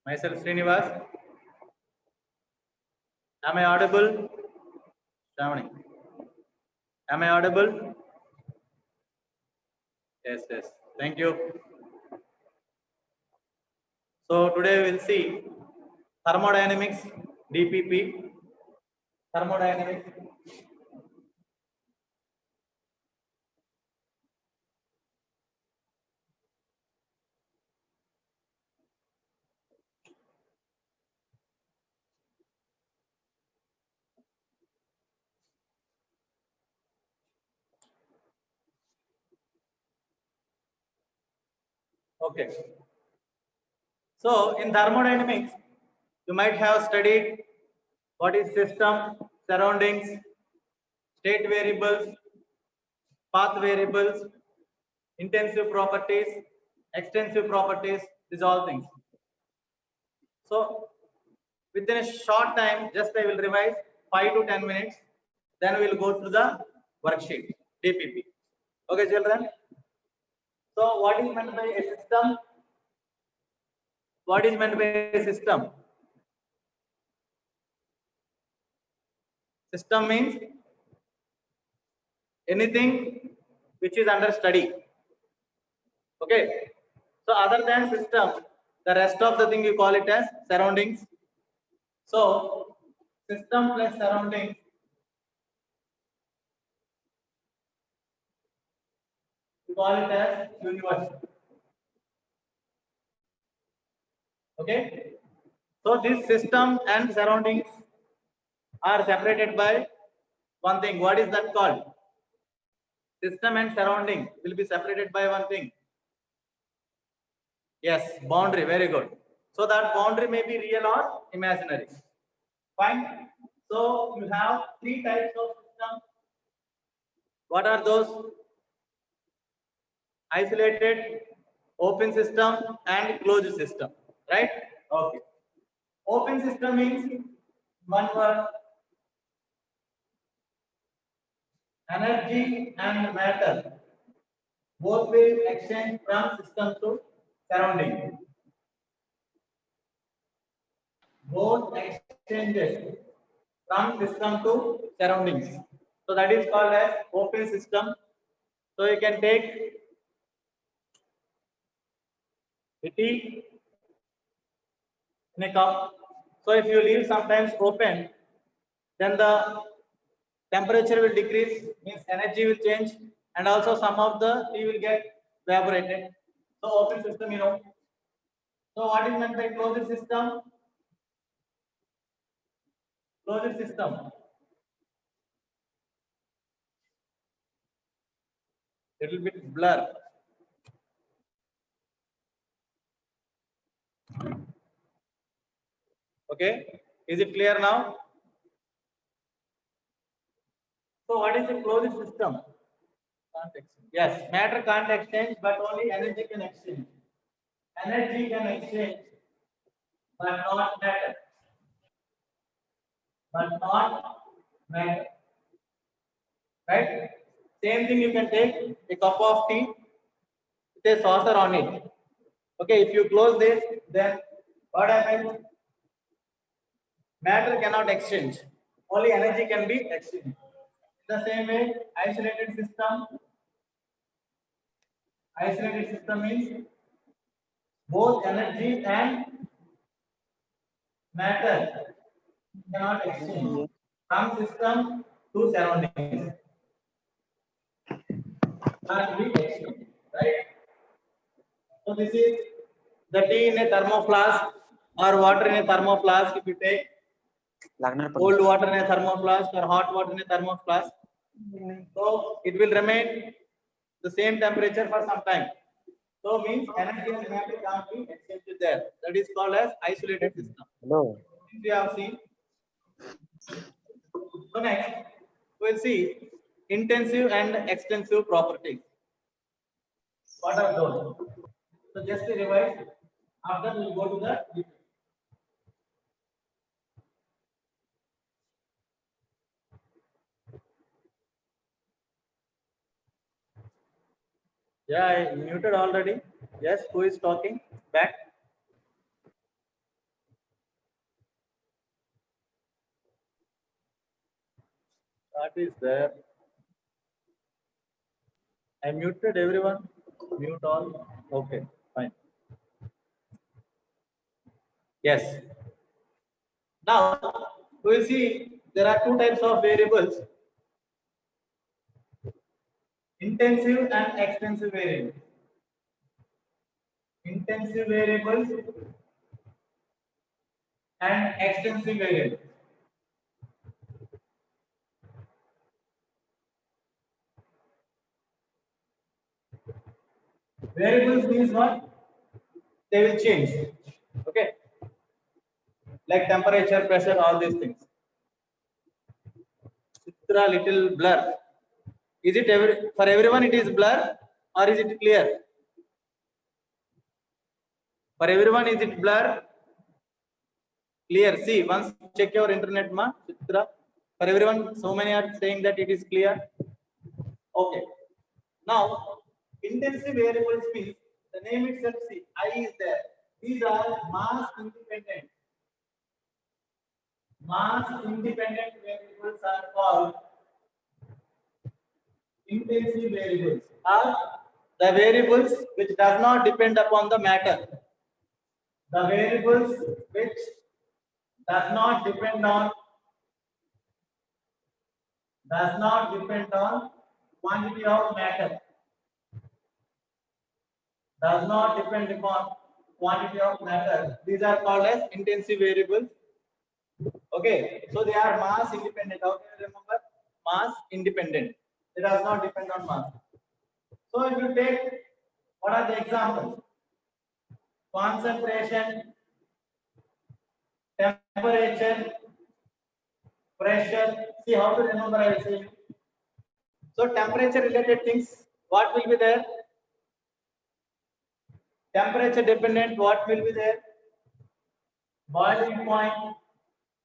Myself Srinivas. Am I audible? Shravani. Am I audible? Yes, yes. Thank you. So today we'll see thermodynamics, DPP, thermodynamics. Okay. So in thermodynamics, you might have studied what is system, surroundings, state variables, path variables, intensive properties, extensive properties, these all things. So within a short time, just I will revise 5 to 10 minutes. Then we will go through the worksheet, DPP. Okay, children. So what is meant by a system? What is meant by a system? System means anything which is under study. Okay. So other than system, the rest of the thing you call it as surroundings. So system plus surroundings you call it as universe. Okay. So this system and surroundings are separated by one thing. What is that called? System and surrounding will be separated by one thing. Yes, boundary. Very good. So that boundary may be real or imaginary. Fine. So you have three types of system. What are those? Isolated, open system, and closed system. Right? Okay. Open system means one word. Energy and matter both will exchange from system to surrounding. Both exchanges from system to surroundings. So that is called as open system. So you can take the tea in a cup. So if you leave sometimes open, then the temperature will decrease, means energy will change, and also some of the tea will get evaporated. So open system, you know. So what is meant by closed system? Closed system. Little bit blur. Okay, is it clear now? So what is a closed system? Can't exchange. Yes, matter can't exchange, but only energy can exchange. Energy can exchange, but not matter. But not matter. Right? Same thing you can take a cup of tea with a saucer on it. Okay, if you close this, then what happens? Matter cannot exchange. Only energy can be exchanged. The same way, isolated system means both energy and matter cannot exchange from system to surroundings. Can't be exchanged, right? So this is the tea in a thermoflask or water in a thermoflask. If you take cold water in a thermoflask or hot water in a thermoflask, so it will remain the same temperature for some time. So means energy and matter can't be exchanged there. That is called as isolated system. Hello. We have seen. So next we'll see intensive and extensive properties. What are those? So just to revise, after we'll go to the Yeah, I muted already. Yes, who is talking? Back. What is there? I muted everyone. Mute all. Okay, fine. Yes. Now we will see there are two types of variables: intensive and extensive variables. Intensive variables and extensive variables. Variables means what? They will change. Okay, like temperature, pressure, all these things. Chitra little blur. Is it for everyone? It is blur or is it clear? For everyone, is it blur? Clear. See, once check your internet, ma Chitra. For everyone, so many are saying that it is clear. Okay. Now, intensive variables means the name itself. See, I is there. These are mass independent. Mass independent variables are called intensive variables. Are the variables which does not depend upon the matter. The variables which does not depend on quantity of matter. Does not depend upon quantity of matter. These are called as intensive variables. Okay, so they are mass independent. How can you remember? Mass independent. It does not depend on mass. So if you take, what are the examples? Concentration, temperature, pressure. See how to remember, I will say. So temperature related things, what will be there? Temperature dependent, what will be there? Boiling point,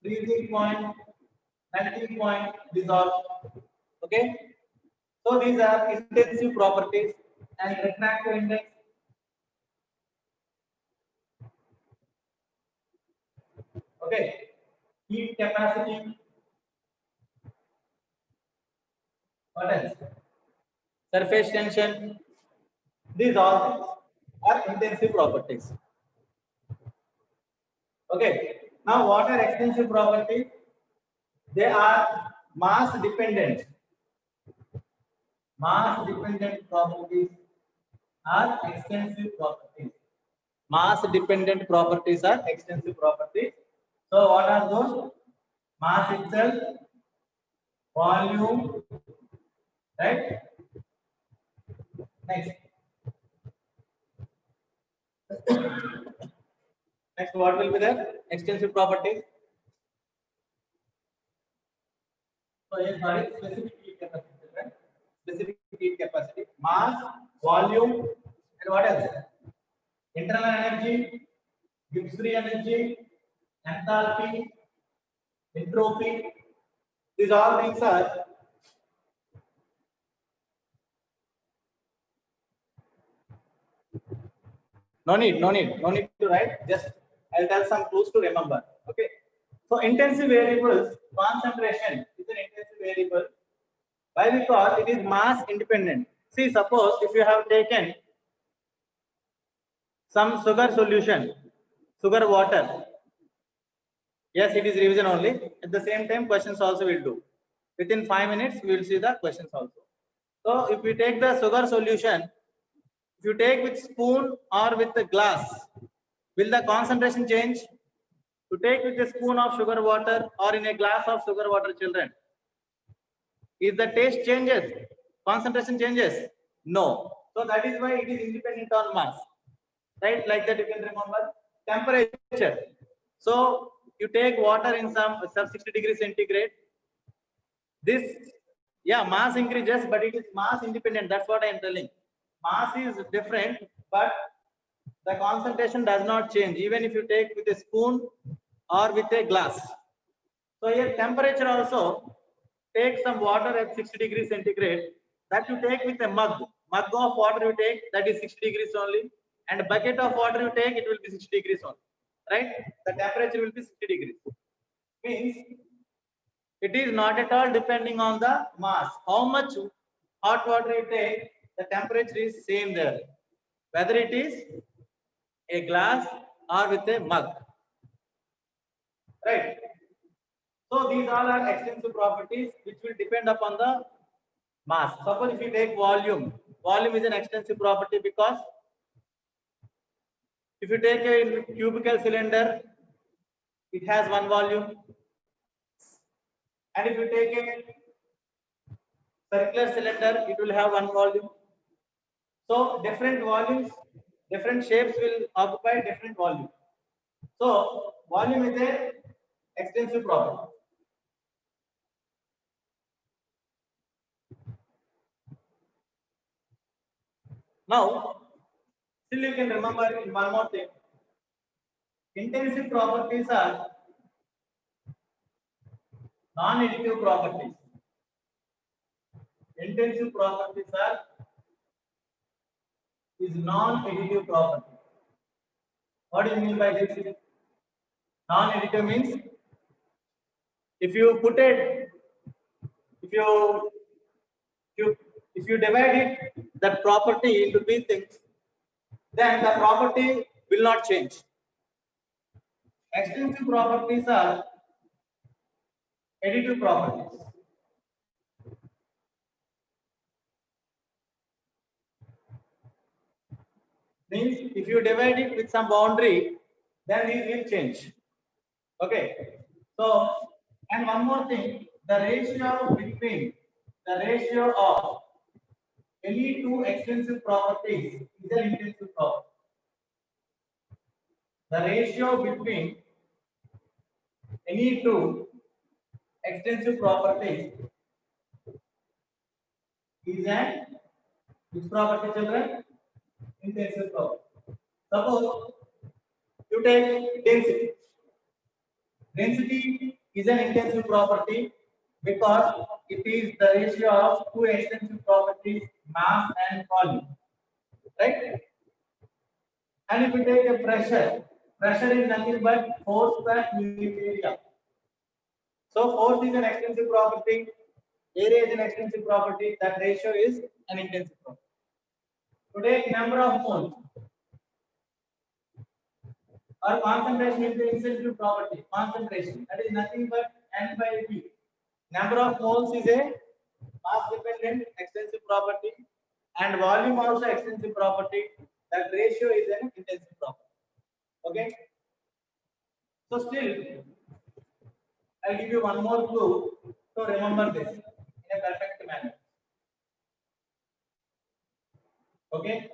freezing point, melting point, these all. Okay. So these are intensive properties and refractive index. Okay. Heat capacity. What else? Surface tension. These all things are intensive properties. Okay. Now what are extensive properties? They are mass dependent. Mass dependent properties are extensive properties. Mass dependent properties are extensive properties. So what are those? Mass itself, volume, right? Next. Next, what will be there? Extensive properties. So here, sorry, specific heat capacity, right? Specific heat capacity, mass, volume, and what else? Internal energy, Gibbs free energy, enthalpy, entropy. These all things are no need to write. Just I'll tell some clues to remember. Okay. So intensive variables, concentration is an intensive variable. Why? Because it is mass independent. See, suppose if you have taken some sugar solution, sugar water. Yes, it is revision only. At the same time, questions also will do. Within 5 minutes, we will see the questions also. So if we take the sugar solution, if you take with spoon or with the glass, will the concentration change? To take with a spoon of sugar water or in a glass of sugar water, children, is the taste changes? Concentration changes? No. So that is why it is independent on mass. Right? Like that you can remember. Temperature. So you take water in some 60 degrees centigrade. This, yeah, mass increases, but it is mass independent. That's what I am telling. Mass is different, but the concentration does not change, even if you take with a spoon or with a glass. So here temperature also, take some water at 60 degrees centigrade, that you take with a mug. mug of water you take, that is 60 degrees only, and bucket of water you take, it will be 60 degrees only, right? The temperature will be 60 degrees. Means it is not at all depending on the mass. How much hot water you take, the temperature is same there, whether it is a glass or with a mug, right? So these all are extensive properties which will depend upon the mass. Suppose if you take volume, volume is an extensive property because if you take a cubical cylinder, it has one volume, and if you take a circular cylinder, it will have one volume. So different volumes, different shapes will occupy different volume. So volume is a extensive property. Now, still you can remember one more thing. Intensive properties are non-additive properties. Intensive properties are is non-additive property. What do you mean by this? Non-additive means if you put it, if you divide it, that property into these things, then the property will not change. Extensive properties are additive properties. Means if you divide it with some boundary, then these will change. Okay. So, and one more thing, the ratio of any two extensive properties is an intensive property. The ratio between any two extensive properties is an which property, children? Intensive property. Suppose you take density. Density is an intensive property because it is the ratio of two extensive properties, mass and volume, right? And if you take a pressure, pressure is nothing but force per unit area. So force is an extensive property, area is an extensive property, that ratio is an intensive property. To take number of moles or concentration is the intensive property, concentration, that is nothing but N by V. Number of moles is a mass dependent extensive property, and volume also extensive property, that ratio is an intensive property. Okay. So still, I'll give you one more clue to remember this in a perfect manner. Okay.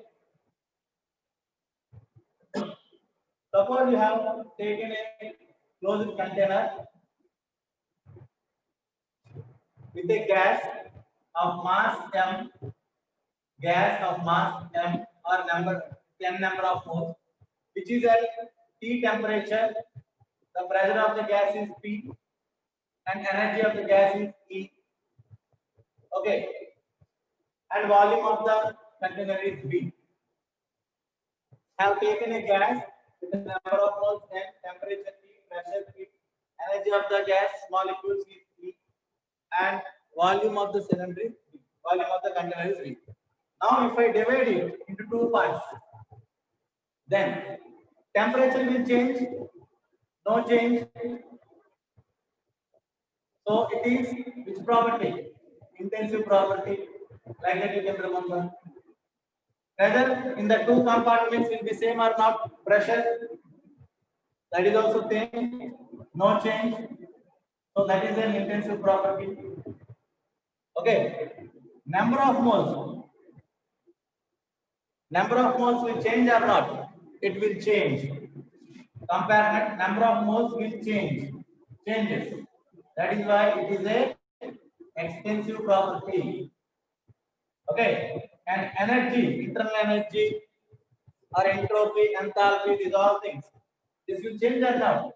Suppose you have taken a closed container with a gas of mass m, or number of moles, which is at T temperature. The pressure of the gas is P, and energy of the gas is E. Okay, and volume of the container is V. Have taken a gas with a number of moles and temperature T, pressure P, energy of the gas molecules is E, and volume of the cylinder is V. Volume of the container is V. Now, if I divide it into two parts, then temperature will change, no change. So it is which property? Intensive property. Like that you can remember. Whether in the two compartments will be same or not, pressure, that is also same, no change. So that is an intensive property. Okay. Number of moles will change or not? It will change. Compare number of moles will changes. That is why it is a extensive property. Okay. And energy, internal energy or entropy, enthalpy, these all things. This will change or not?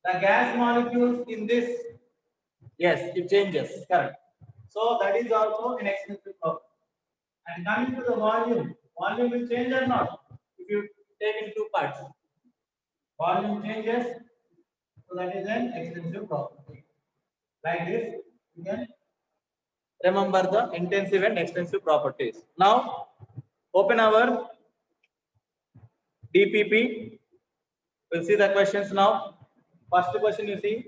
The gas molecules in this, yes, it changes. Correct. So that is also an extensive property. And coming to the volume will change or not? If you take in two parts, volume changes, so that is an extensive property. Like this, you can remember the intensive and extensive properties. Now, open our DPP. We'll see the questions now. First question you see.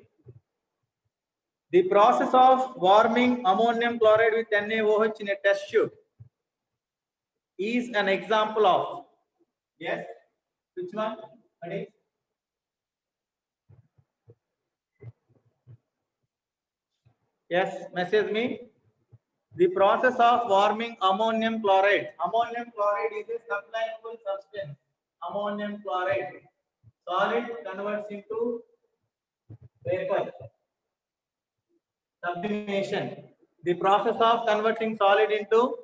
The process of warming ammonium chloride with NaOH in a test tube is an example of, yes, which one? Yes, message me. The process of warming ammonium chloride. Ammonium chloride is a sublimable substance. Ammonium chloride. Solid converts into vapor. Sublimation. The process of converting solid into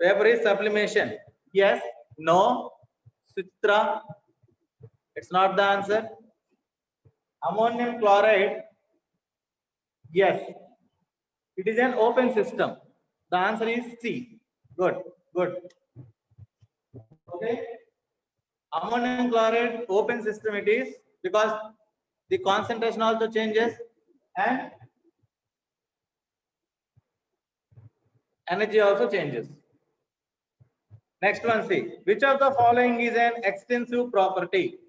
vapor is sublimation. Yes, no, Sutra. It's not the answer. Ammonium chloride. Yes, it is an open system. The answer is C. Good, good. Okay. Ammonium chloride open system it is, because the concentration also changes and energy also changes. Next one, see. Which of the following is an extensive property?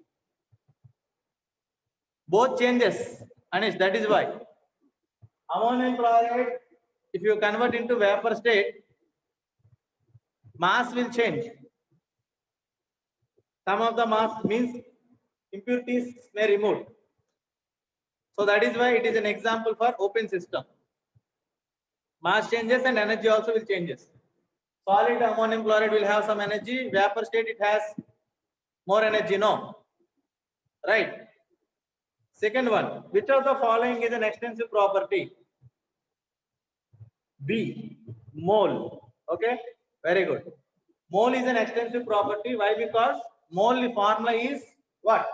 Both changes, Anish, that is why. Ammonium chloride, if you convert into vapor state, mass will change. Some of the mass means impurities may remove. So that is why it is an example for open system. Mass changes and energy also will changes. Solid ammonium chloride will have some energy. Vapor state it has more energy, no? Right. Second one, which of the following is an extensive property? B, mole. Okay, very good. Mole is an extensive property. Why? Because mole formula is what?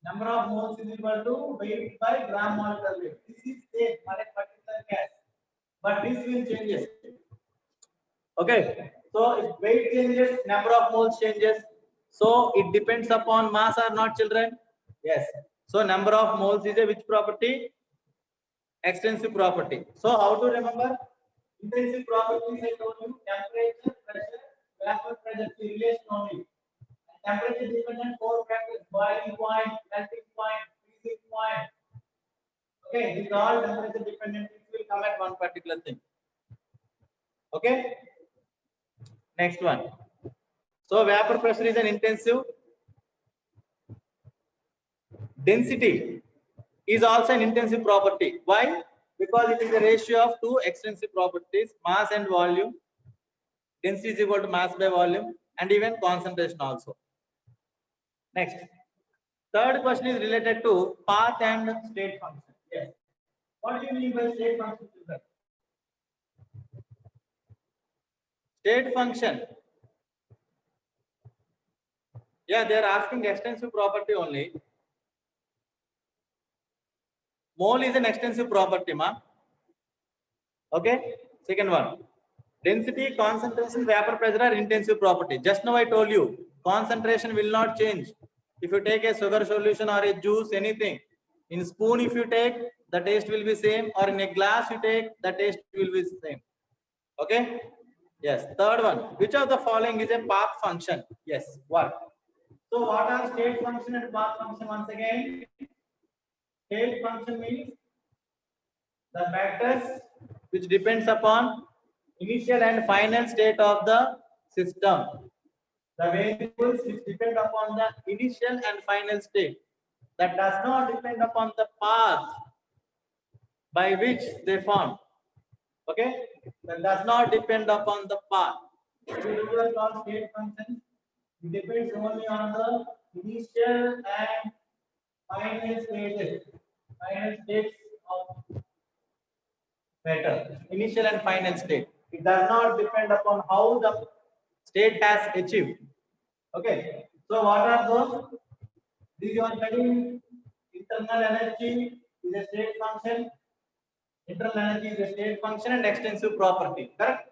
Number of moles is equal to weight by gram molecular weight. This is same for a particular gas, but this will changes. Okay, so if weight changes, number of moles changes. So it depends upon mass or not, children? Yes. So number of moles is a which property? Extensive property. So how to remember? Intensive properties I told you: temperature, pressure, vapor pressure relation only. And temperature dependent 4 factors: boiling point, melting point, freezing point. Okay, these all temperature dependent things will come at one particular thing. Okay. Next one. So vapor pressure is an intensive. Density is also an intensive property. Why? Because it is a ratio of two extensive properties, mass and volume. Density is equal to mass by volume, and even concentration also. Next. Third question is related to path and state function. Yes. What do you mean by state function? State function. Yeah, they are asking extensive property only. Mole is an extensive property, ma. Okay. Second one. Density, concentration, vapor pressure are intensive property. Just now I told you, concentration will not change. If you take a sugar solution or a juice, anything, in spoon if you take, the taste will be same, or in a glass you take, the taste will be same. Okay. Yes. Third one. Which of the following is a path function? Yes. What? So what are state function and path function? Once again, state function means the factors which depends upon initial and final state of the system. The variables which depend upon the initial and final state, that does not depend upon the path by which they form. Okay, that does not depend upon the path. Individual or state functions, it depends only on the initial and final stages. Final states of matter. Initial and final state. It does not depend upon how the state has achieved. Okay. So what are those? These you are studying. Internal energy is a state function. Internal energy is a state function and extensive property. Correct?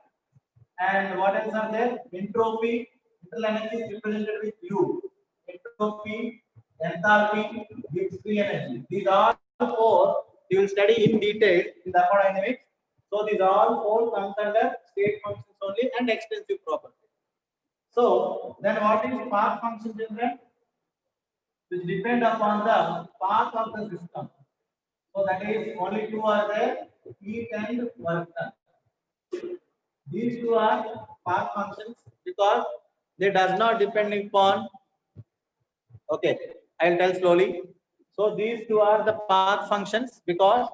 And what else are there? Entropy, internal energy is represented with U. Entropy, enthalpy, Gibbs free energy. These all four you will study in detail in thermodynamics. So these all four comes under state functions only and extensive property. So then what is path function, children? Which depend upon the path of the system. So that is only two are there, heat and work done. These two are path functions because they does not depend upon. Okay, I'll tell slowly. So these two are the path functions because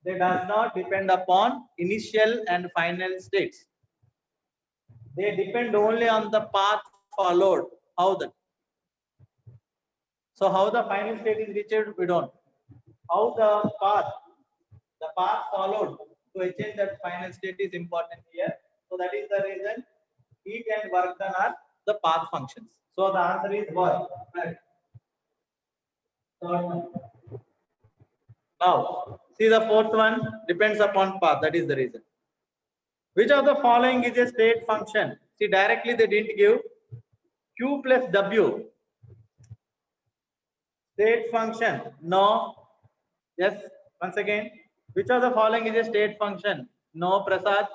they does not depend upon initial and final states. They depend only on the path followed. How that? So how the final state is reached, we don't. How the path followed to achieve that final state is important here. So that is the reason heat and work done are the path functions. So the answer is work. Right. Third one. Now see the fourth one depends upon path. That is the reason. Which of the following is a state function? See directly they didn't give Q plus W. State function. No. Yes. Once again. Which of the following is a state function? No, Prasad.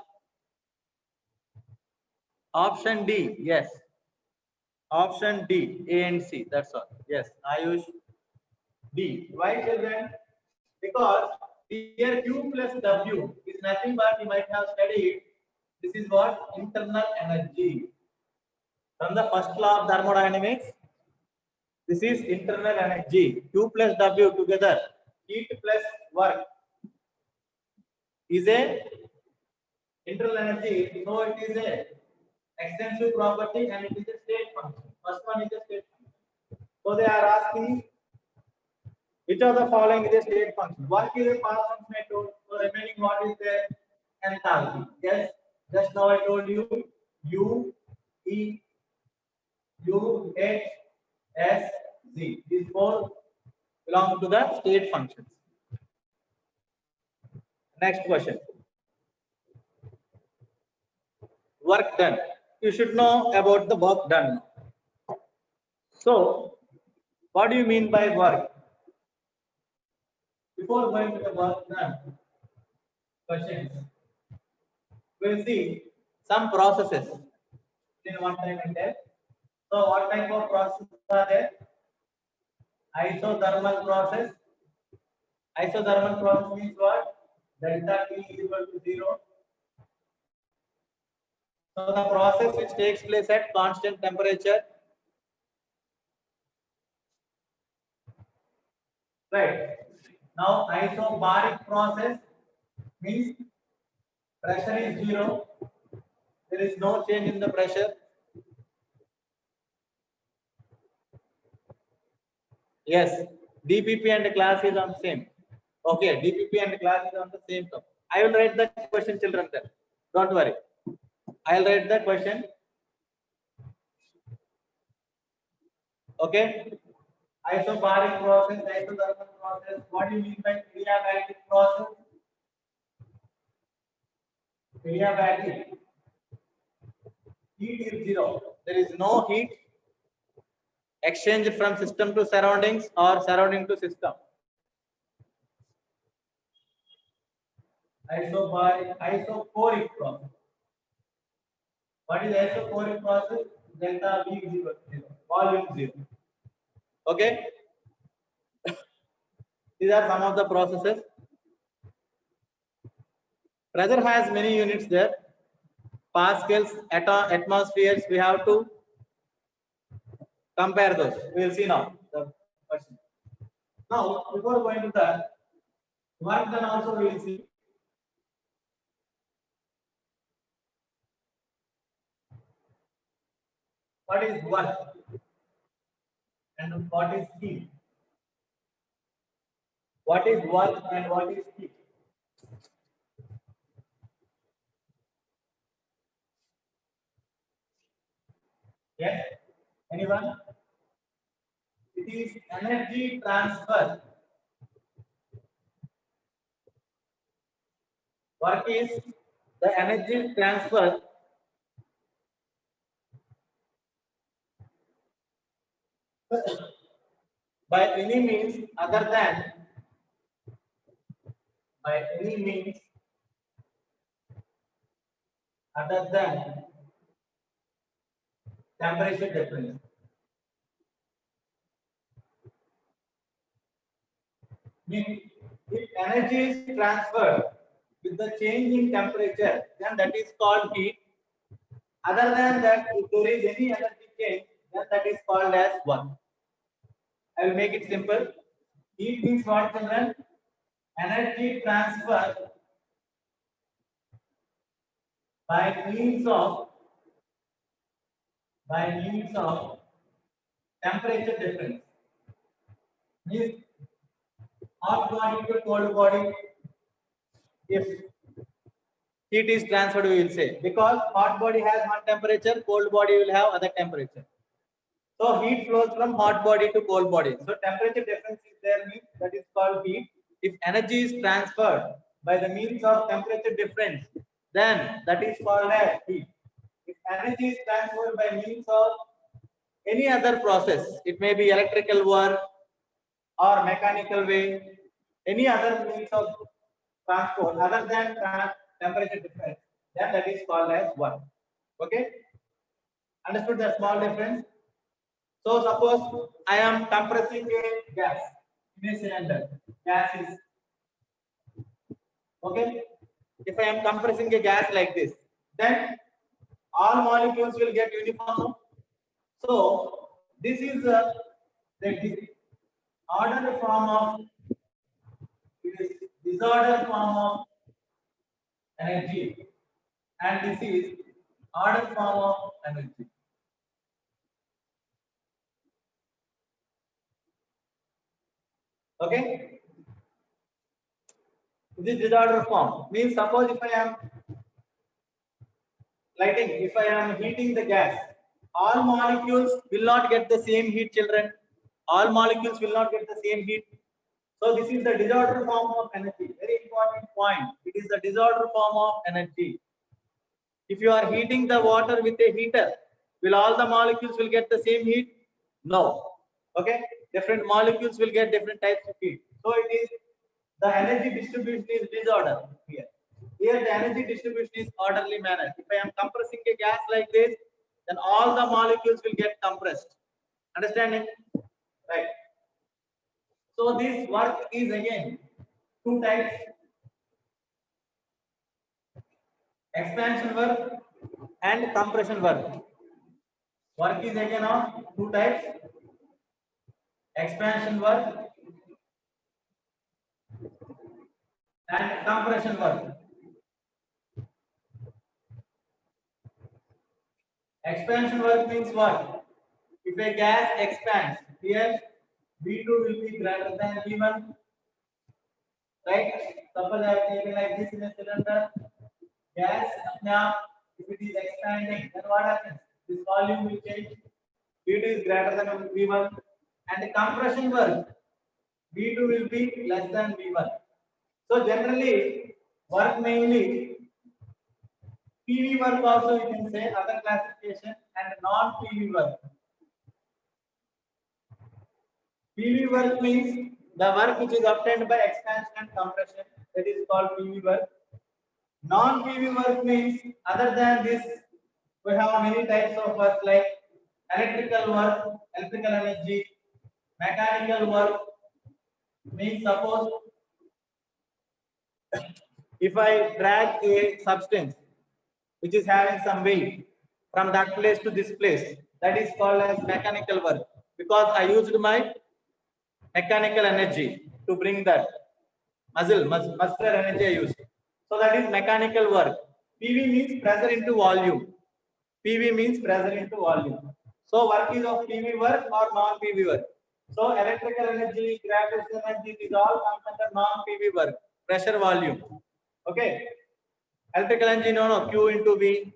Option D. Yes. Option D. A and C. That's all. Yes. Ayush. D. Why, children? Because here Q plus W is nothing but you might have studied. This is what? Internal energy. From the first law of thermodynamics, this is internal energy. Q plus W together, heat plus work is a internal energy. So it is a extensive property and it is a state function. First one is a state function. So they are asking which of the following is a state function. Work is a path function I told. So remaining what is the enthalpy? Yes, just now I told you U, E, U, H, S, Z. These four belong to the state functions. Next question. Work done. You should know about the work done. So, what do you mean by work? Before going to the work done, questions. We'll see some processes in one time and there. So, what type of processes are there? Isothermal process. Isothermal process means what? Delta T is equal to 0. So the process which takes place at constant temperature. Right. Now isobaric process means pressure is 0. There is no change in the pressure. Yes. DPP and class is on the same. Okay. DPP and class is on the same term. I will write the question, children. There. Don't worry. I will write the question. Okay. Isobaric process, isothermal process. What do you mean by adiabatic process? Adiabatic. Heat is 0. There is no heat exchange from system to surroundings or surrounding to system. Isochoric process. What is isochoric process? Delta V is equal to 0. Volume 0. Okay. These are some of the processes. Pressure has many units there. Pascals, atmospheres. We have to compare those. We will see now the question. Now, before going to that, work done also we will see. What is work and what is heat? What is work and what is heat? Yes? Anyone? It is energy transfer. Work is the energy transfer by any means other than temperature difference. Means if energy is transferred with the change in temperature, then that is called heat. Other than that, if there is any energy change, then that is called as work. I will make it simple. Heat means what, children? Energy transfer by means of temperature difference. Means hot body to cold body. If heat is transferred, we will say, because hot body has one temperature, cold body will have other temperature. So heat flows from hot body to cold body. So temperature difference is there, means that is called heat. If energy is transferred by the means of temperature difference, then that is called as heat. If energy is transferred by means of any other process, it may be electrical work or mechanical way, any other means of transport other than temperature difference, then that is called as work. Okay, understood the small difference? So suppose I am compressing a gas in a cylinder. Gas is okay. If I am compressing a gas like this, then all molecules will get uniform. So this is the order form of disorder form of energy, and this is order form of energy. Okay. This disorder form means, suppose if I am lighting, if I am heating the gas, all molecules will not get the same heat, children. All molecules will not get the same heat. So this is the disorder form of energy. Very important point. It is the disorder form of energy. If you are heating the water with a heater, will all the molecules will get the same heat? No. Okay. Different molecules will get different types of heat. So it is the energy distribution is disorder here. Here the energy distribution is orderly manner. If I am compressing a gas like this, then all the molecules will get compressed. Understanding? Right. So this work is again two types: expansion work and compression work. Work is again of two types: expansion work and compression work. Expansion work means what? If a gas expands, here V2 will be greater than V1, right? Suppose I have taken like this in a cylinder, gas, if it is expanding, then what happens? This volume will change. V2 is greater than V1, and the compression work, V2 will be less than V1. So generally, work mainly PV work also you can say, other classification, and non-PV work. PV work means the work which is obtained by expansion and compression, that is called PV work. Non-PV work means other than this, we have many types of work like electrical work, electrical energy, mechanical work. Means suppose if I drag a substance which is having some weight from that place to this place, that is called as mechanical work, because I used my mechanical energy to bring that muscular energy I used. So that is mechanical work. PV means pressure into volume. PV means pressure into volume. So work is of PV work or non-PV work. So electrical energy, gravitational energy, these all comes under non-PV work. Pressure, volume. Okay. Electrical energy, no, Q into V,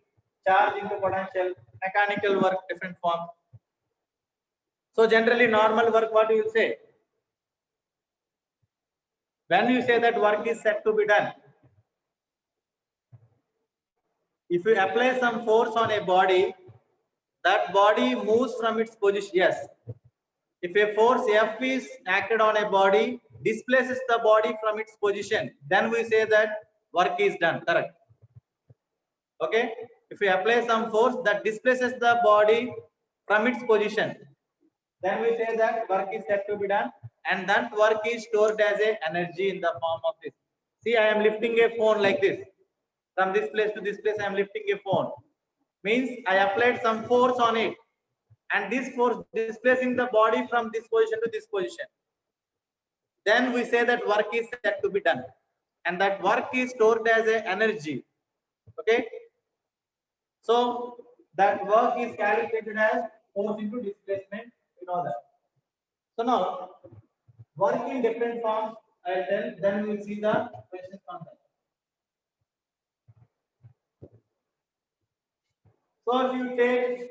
charge into potential, mechanical work, different form. So generally normal work, what you will say? When you say that work is set to be done, if you apply some force on a body, that body moves from its position. Yes. If a force F is acted on a body, displaces the body from its position, then we say that work is done. Correct. Okay. If we apply some force that displaces the body from its position, then we say that work is said to be done, and that work is stored as a energy in the form of this. See, I am lifting a phone like this. From this place to this place, I am lifting a phone. Means I applied some force on it, and this force displacing the body from this position to this position. Then we say that work is said to be done, and that work is stored as a energy. Okay. So that work is calculated as force into displacement. You know that. So now, work in different forms, I'll tell, then we will see the questions on that. So if you take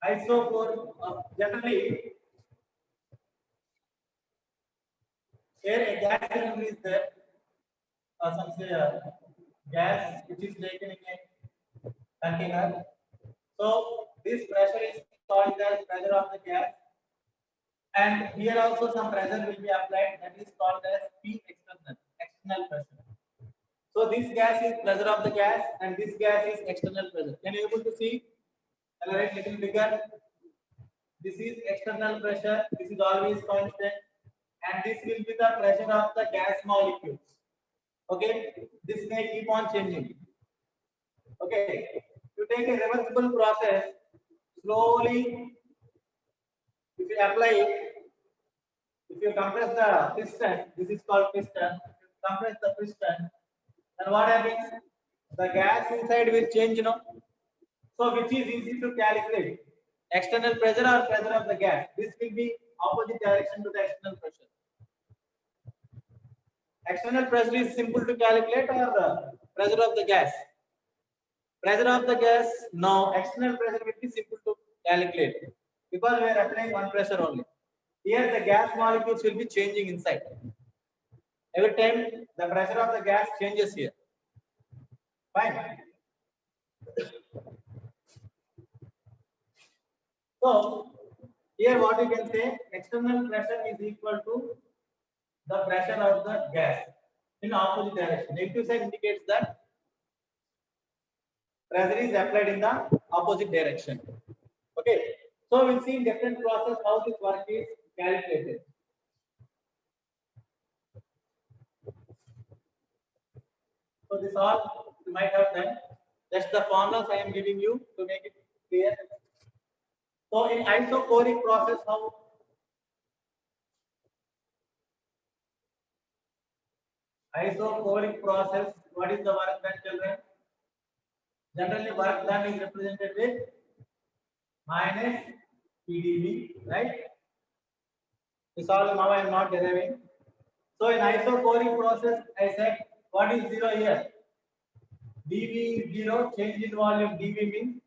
iso generally, here a gas cylinder is there, some say gas which is taken in a container. So this pressure is called as pressure of the gas, and here also some pressure will be applied, that is called as P external pressure. So this gas is pressure of the gas, and this gas is external pressure. Can you able to see? I'll write little bigger. This is external pressure. This is always constant, and this will be the pressure of the gas molecules. Okay, this may keep on changing. Okay, to take a reversible process, slowly, if you apply it, if you compress the piston, this is called piston. If you compress the piston, then what happens? The gas inside will change, you know. So which is easy to calculate? External pressure or pressure of the gas? This will be opposite direction to the external pressure. External pressure is simple to calculate, or pressure of the gas? Pressure of the gas, no. External pressure will be simple to calculate because we are applying one pressure only. Here the gas molecules will be changing inside. Every time the pressure of the gas changes here. Fine. So here what you can say, external pressure is equal to the pressure of the gas in opposite direction. Negative sign indicates that pressure is applied in the opposite direction. Okay. So we'll see in different process how this work is calculated. So this all you might have done. Just the formulas I am giving you to make it clear. So in isochoric process, how isochoric process, what is the work done, children? Generally, work done is represented with minus PdV, right? This all now I am not deriving. So in isochoric process, I said what is zero here? dV is zero, change in volume dV means.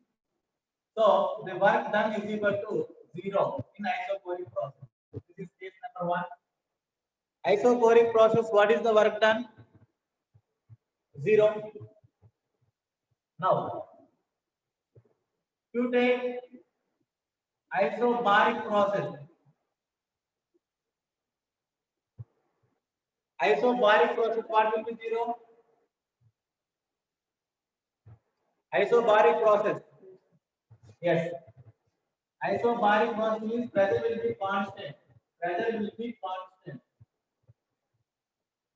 So the work done is equal to zero in isochoric process. This is case number one. Isochoric process, what is the work done? Zero. Now, you take isobaric process. Isobaric process, what will be zero? Isobaric process. Yes. Isobaric process means pressure will be constant. Pressure will be constant.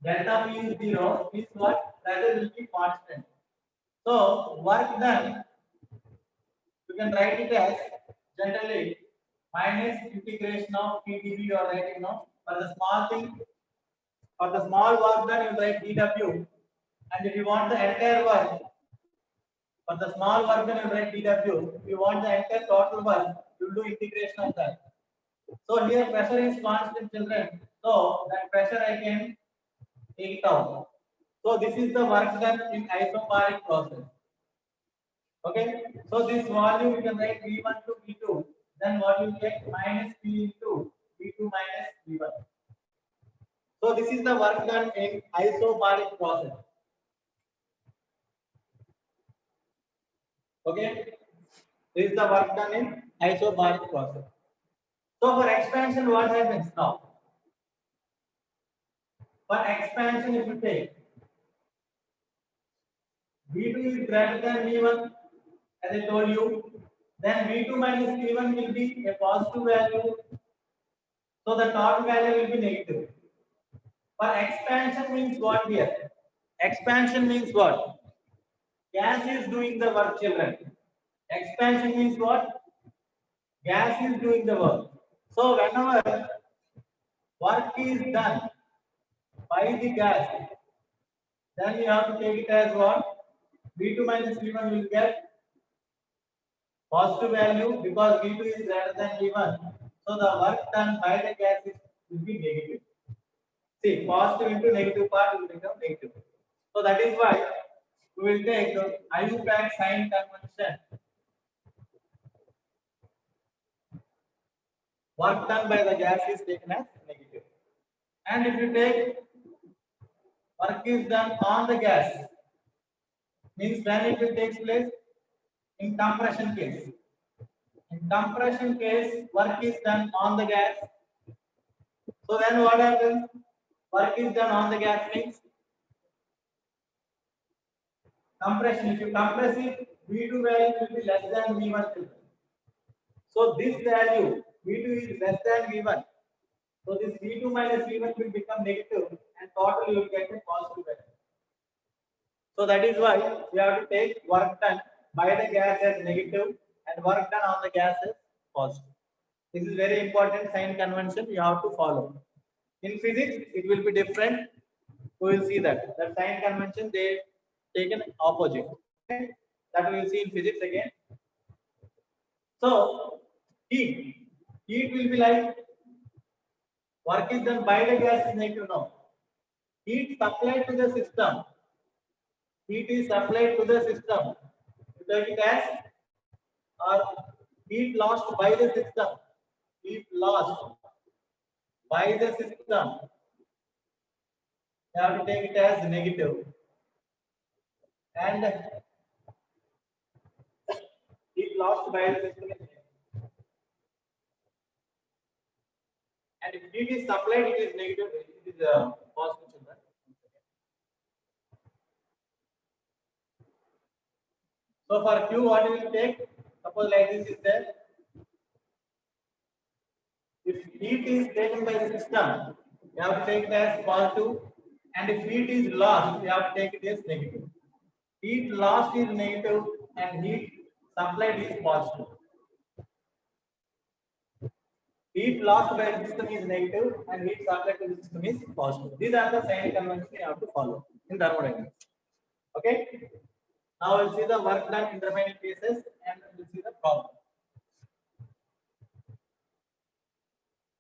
Delta P is zero means what? Pressure will be constant. So work done, you can write it as generally minus integration of PdV you are writing now. For the small thing, for the small work done, you write dW. And if you want the entire work, for the small work done, you write dW. If you want the entire total work, you do integration of that. So here pressure is constant, children. So that pressure I can take it out. So this is the work done in isobaric process. Okay. So this volume you can write V1 to V2. Then what you get minus P into V2 minus V1. So this is the work done in isobaric process. Okay. This is the work done in isobaric process. So for expansion, what happens now? For expansion, if you take V2 is greater than V1, as I told you, then V2 minus V1 will be a positive value. So the total value will be negative. For expansion means what here? Expansion means what? Gas is doing the work, children. Expansion means what? Gas is doing the work. So whenever work is done by the gas, then you have to take it as what? V2 minus V1 will get positive value because V2 is greater than V1. So the work done by the gas will be negative. See, positive into negative part will become negative. So that is why we will take IUPAC sign convention. Work done by the gas is taken as negative. And if you take work is done on the gas, means when it will take place in compression case. In compression case, work is done on the gas. So then what happens? Work is done on the gas means compression. If you compress it, V2 value will be less than V1. So this value V2 is less than V1. So this V2 minus V1 will become negative and total you will get a positive value. So that is why we have to take work done by the gas as negative and work done on the gas as positive. This is very important sign convention you have to follow. In physics, it will be different. We will see that. That sign convention they take an opposite. Okay? That we will see in physics again. So heat will be like work is done by the gas is negative now. Heat supplied to the system. Heat is supplied to the system. You take it as or heat lost by the system. Heat lost by the system. You have to take it as negative. And heat lost by the system is negative. And if heat is supplied, it is negative. It is positive. So for Q, what we will take? Suppose like this is there. If heat is taken by the system, you have to take it as positive. And if heat is lost, you have to take it as negative. Heat lost is negative and heat supplied is positive. Heat lost by the system is negative and heat supplied to the system is positive. These are the sign conventions you have to follow in thermodynamics. Okay. Now we'll see the work done in the remaining cases and we'll see the problem.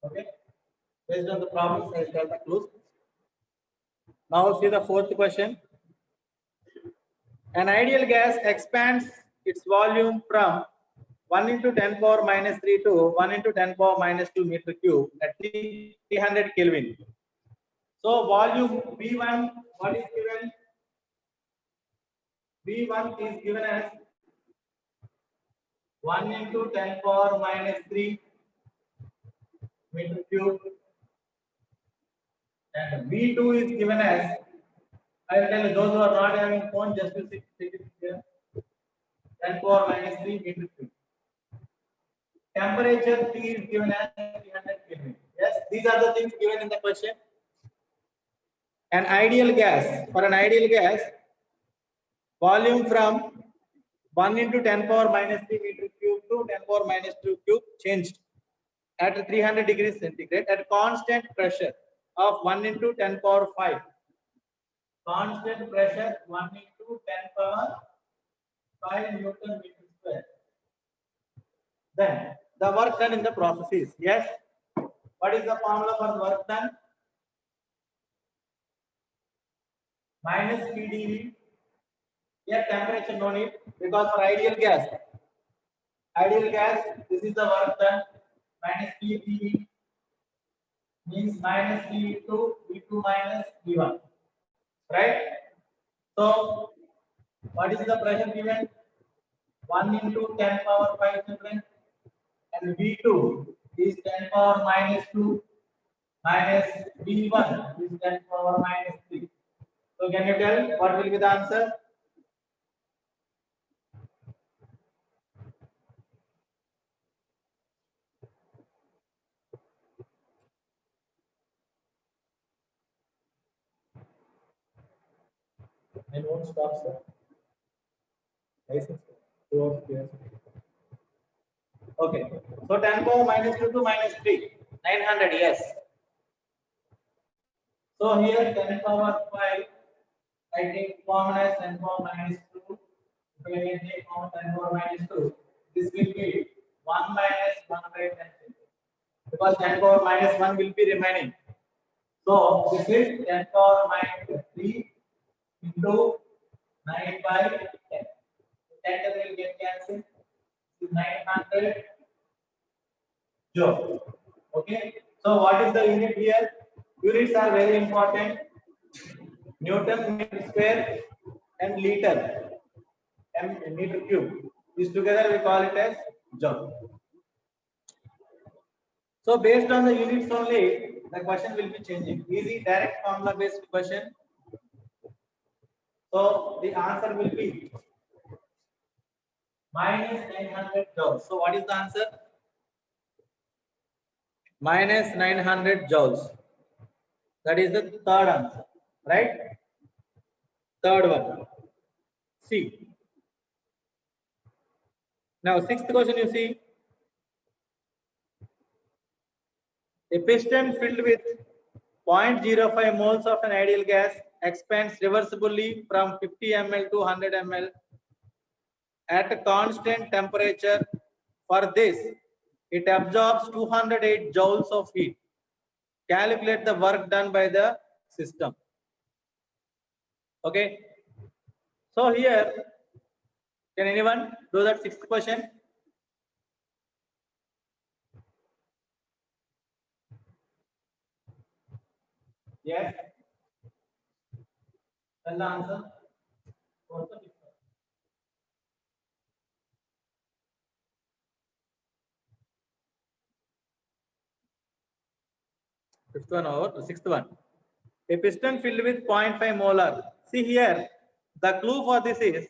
Okay. Based on the problems, I will tell the clues. Now see the fourth question. An ideal gas expands its volume from 1 into 10 power minus 3 to 1 into 10 power minus 2 meter cube at 300 Kelvin. So volume V1, what is given? V1 is given as 1 into 10 power minus 3 meter cube. And V2 is given as, I will tell you those who are not having phone, just to take it here. 10 power minus 3 meter cube. Temperature T is given as 300 Kelvin. Yes, these are the things given in the question. An ideal gas, for an ideal gas, volume from 1 into 10 power minus 3 meter cube to 10 power minus 2 cube changed at 300 degrees centigrade at constant pressure of 1 into 10 power 5. Constant pressure 1 into 10 power 5 Newton meter square. Then the work done in the process is, yes. What is the formula for the work done? Minus PdV. Here temperature no need because for ideal gas, this is the work done. Minus PdV means minus P into V2 minus V1. Right? So what is the pressure given? 1 into 10 power 5 children. And V2 is 10 power minus 2 minus V1 is 10 power minus 3. So can you tell what will be the answer? I won't stop, sir. License. Okay. So 10 power minus 2 to minus 3. 900, yes. So here 10 power 5. I take common as 10 power minus 2. So when I take common 10 power minus 2, this will be 1 minus 1 by 10. Because 10 power minus 1 will be remaining. So this is 10 power minus 3 into 9 by 10. 10 will get cancelled. 900 joule. Okay. So what is the unit here? Units are very important. Newton meter square and liter. M meter cube. This together we call it as joule. So based on the units only, the question will be changing. Easy direct formula based question. So the answer will be minus 900 joules. So what is the answer? Minus 900 joules. That is the third answer, right? Third one. C. Now sixth question you see. A piston filled with 0.05 moles of an ideal gas expands reversibly from 50 ml to 100 ml at a constant temperature. For this, it absorbs 208 joules of heat. Calculate the work done by the system. Okay. So here, can anyone do that sixth question? Yes. Tell the answer. What's the difference? Fifth one or the sixth one. A piston filled with 0.5 molar. See here, the clue for this is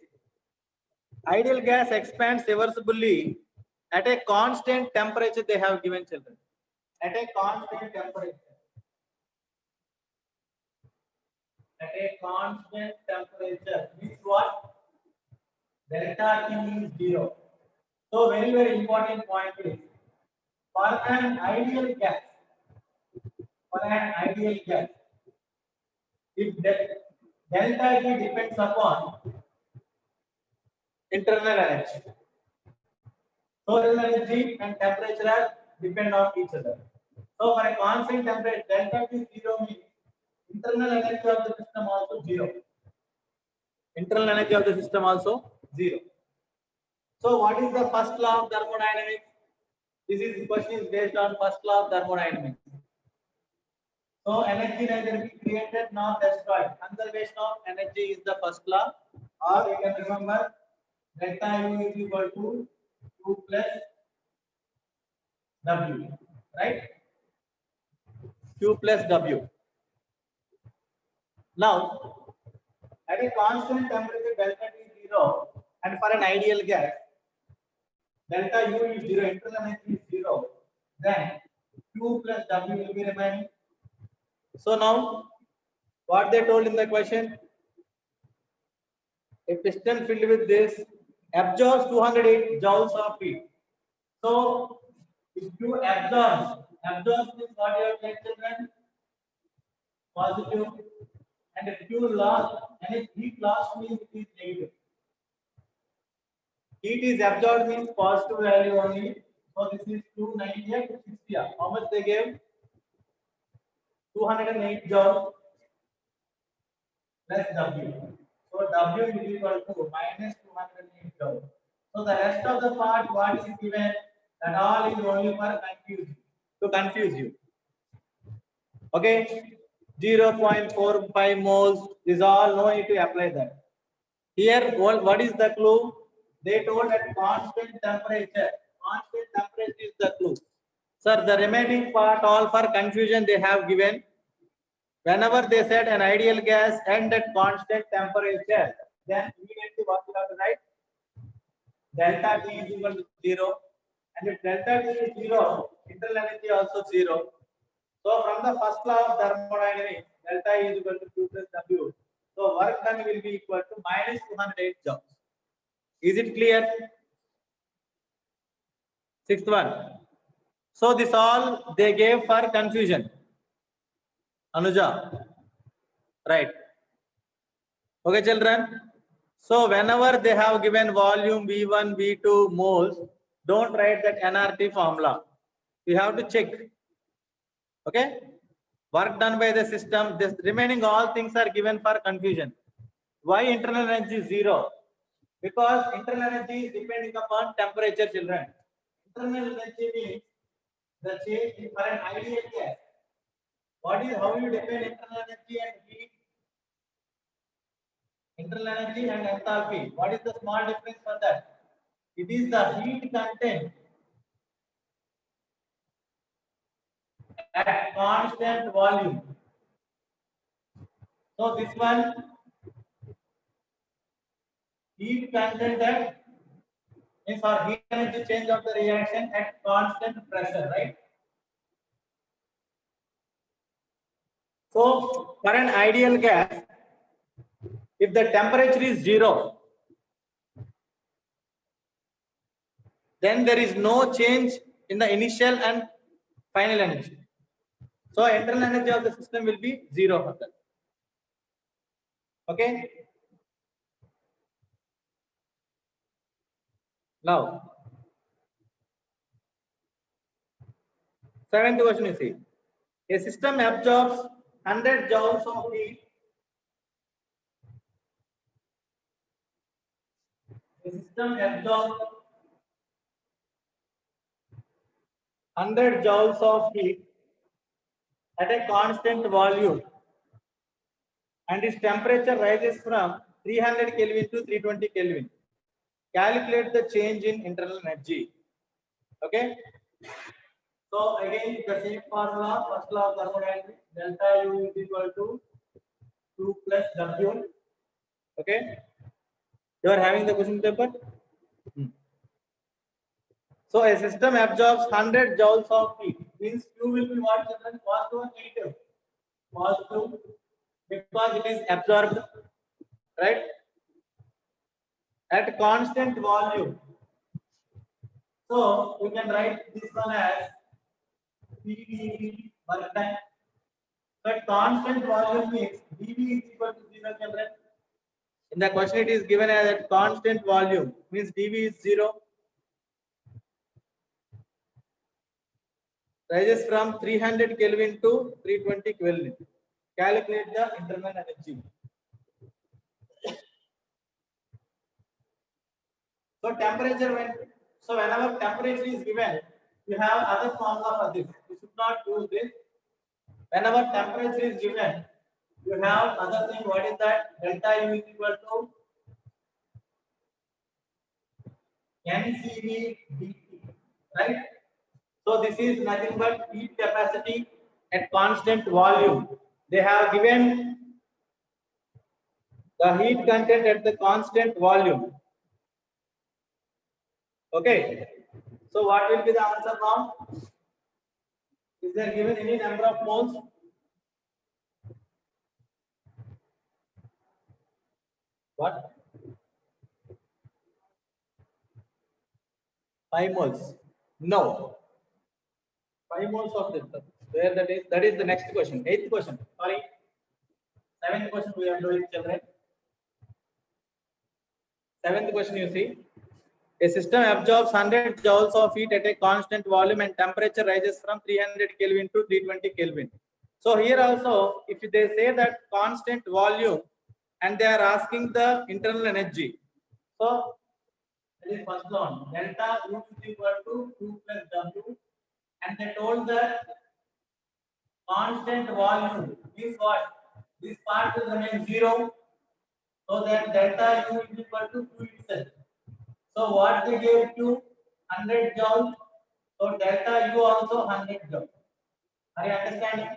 ideal gas expands reversibly at a constant temperature. They have given children. At a constant temperature. At a constant temperature means what? Delta T is 0. So very important point is for an ideal gas. For an ideal gas, if delta T depends upon internal energy. So internal energy and temperature are depend on each other. So for a constant temperature, delta T 0 means internal energy of the system also 0. Internal energy of the system also 0. So what is the first law of thermodynamics? This question is based on first law of thermodynamics. So energy neither be created nor destroyed. Conservation of energy is the first law. Or you can remember delta U is equal to 2 plus W, right? Q plus W. Now, at a constant temperature delta T is 0 and for an ideal gas delta U is 0, internal energy is 0, then Q plus W will be remaining. So now, what they told in the question, a piston filled with this absorbs 208 joules of heat. So, if you absorb means what you have taken, children? Positive. And if you lost, and if heat lost means it is negative. Heat is absorbed means positive value only. So this is 290 to 60. How much they gave? 208 joules plus W. So W is equal to minus 208 joules. So the rest of the part, what is given? That all is only for confuse to confuse you. Okay, 0.45 moles is all. No need to apply that. Here, what is the clue? They told at constant temperature. Constant temperature is the clue. Sir, the remaining part, all for confusion, they have given. Whenever they said an ideal gas and at constant temperature, then immediately what you have to write? Delta T is equal to 0. And if delta T is 0, internal energy also 0. So from the first law of thermodynamics, delta E is equal to Q plus W. So work done will be equal to minus 208 joules. Is it clear? Sixth one. So this all they gave for confusion. Anuja. Right. Okay, children. So whenever they have given volume V1, V2 moles, don't write that NRT formula. You have to check. Okay. Work done by the system. This remaining all things are given for confusion. Why internal energy is 0? Because internal energy is depending upon temperature, children. Internal energy means the change in for an ideal gas. What is how you define internal energy and heat? Internal energy and enthalpy. What is the small difference for that? It is the heat content at constant volume. So this one, heat content at means for heat energy change of the reaction at constant pressure, right? So for an ideal gas, if the temperature is 0, then there is no change in the initial and final energy. So internal energy of the system will be 0 for that. Okay. Now, seventh question you see. A system absorbs 100 joules of heat. A system absorbs 100 joules of heat at a constant volume, and its temperature rises from 300 Kelvin to 320 Kelvin. Calculate the change in internal energy. Okay. So again, the same formula, first law of thermodynamics, delta U is equal to 2 plus W. Okay. You are having the question paper? So a system absorbs 100 joules of heat. Means Q will be what, children? Positive or negative? Positive, because it is absorbed, right? At constant volume. So we can write this one as PV work done. But constant volume means dV is equal to 0, children. In the question it is given as a constant volume, means dV is 0. Rises from 300 Kelvin to 320 Kelvin. Calculate the internal energy. So temperature whenever temperature is given, you have other formula for this. You should not use this. Whenever temperature is given, you have other thing. What is that? Delta U is equal to NCV dt, right? So this is nothing but heat capacity at constant volume. They have given the heat content at the constant volume. Okay. So what will be the answer now? Is there given any number of moles? What? 5 moles. No. 5 moles of this. Where that is? That is the next question. 8th question. Sorry. 7th question we are doing, children. 7th question you see. A system absorbs 100 joules of heat at a constant volume and temperature rises from 300 Kelvin to 320 Kelvin. So here also, if they say that constant volume and they are asking the internal energy. So that is first one. Delta U is equal to 2 plus W. And they told that constant volume is what? This part will remain 0. So then delta U is equal to 2 itself. So what they gave to 100 joules So delta U also 100 joule. Are you understanding?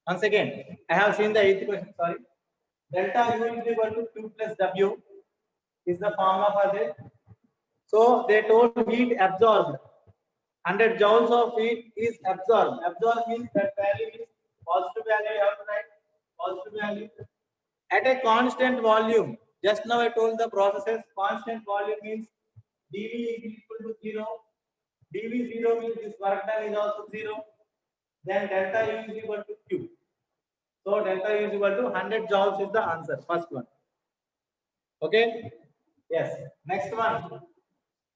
Once again, I have seen the 8th question. Sorry. Delta U is equal to Q plus W is the formula for this. So they told heat absorbed. 100 joules of heat is absorbed. Absorbed means that value is positive value. You have to write positive value at a constant volume. Just now I told the processes constant volume means dV is equal to 0. dV 0 means this work done is also 0. Then delta U is equal to Q. So delta U is equal to 100 joules is the answer. First one. Okay. Yes. Next one.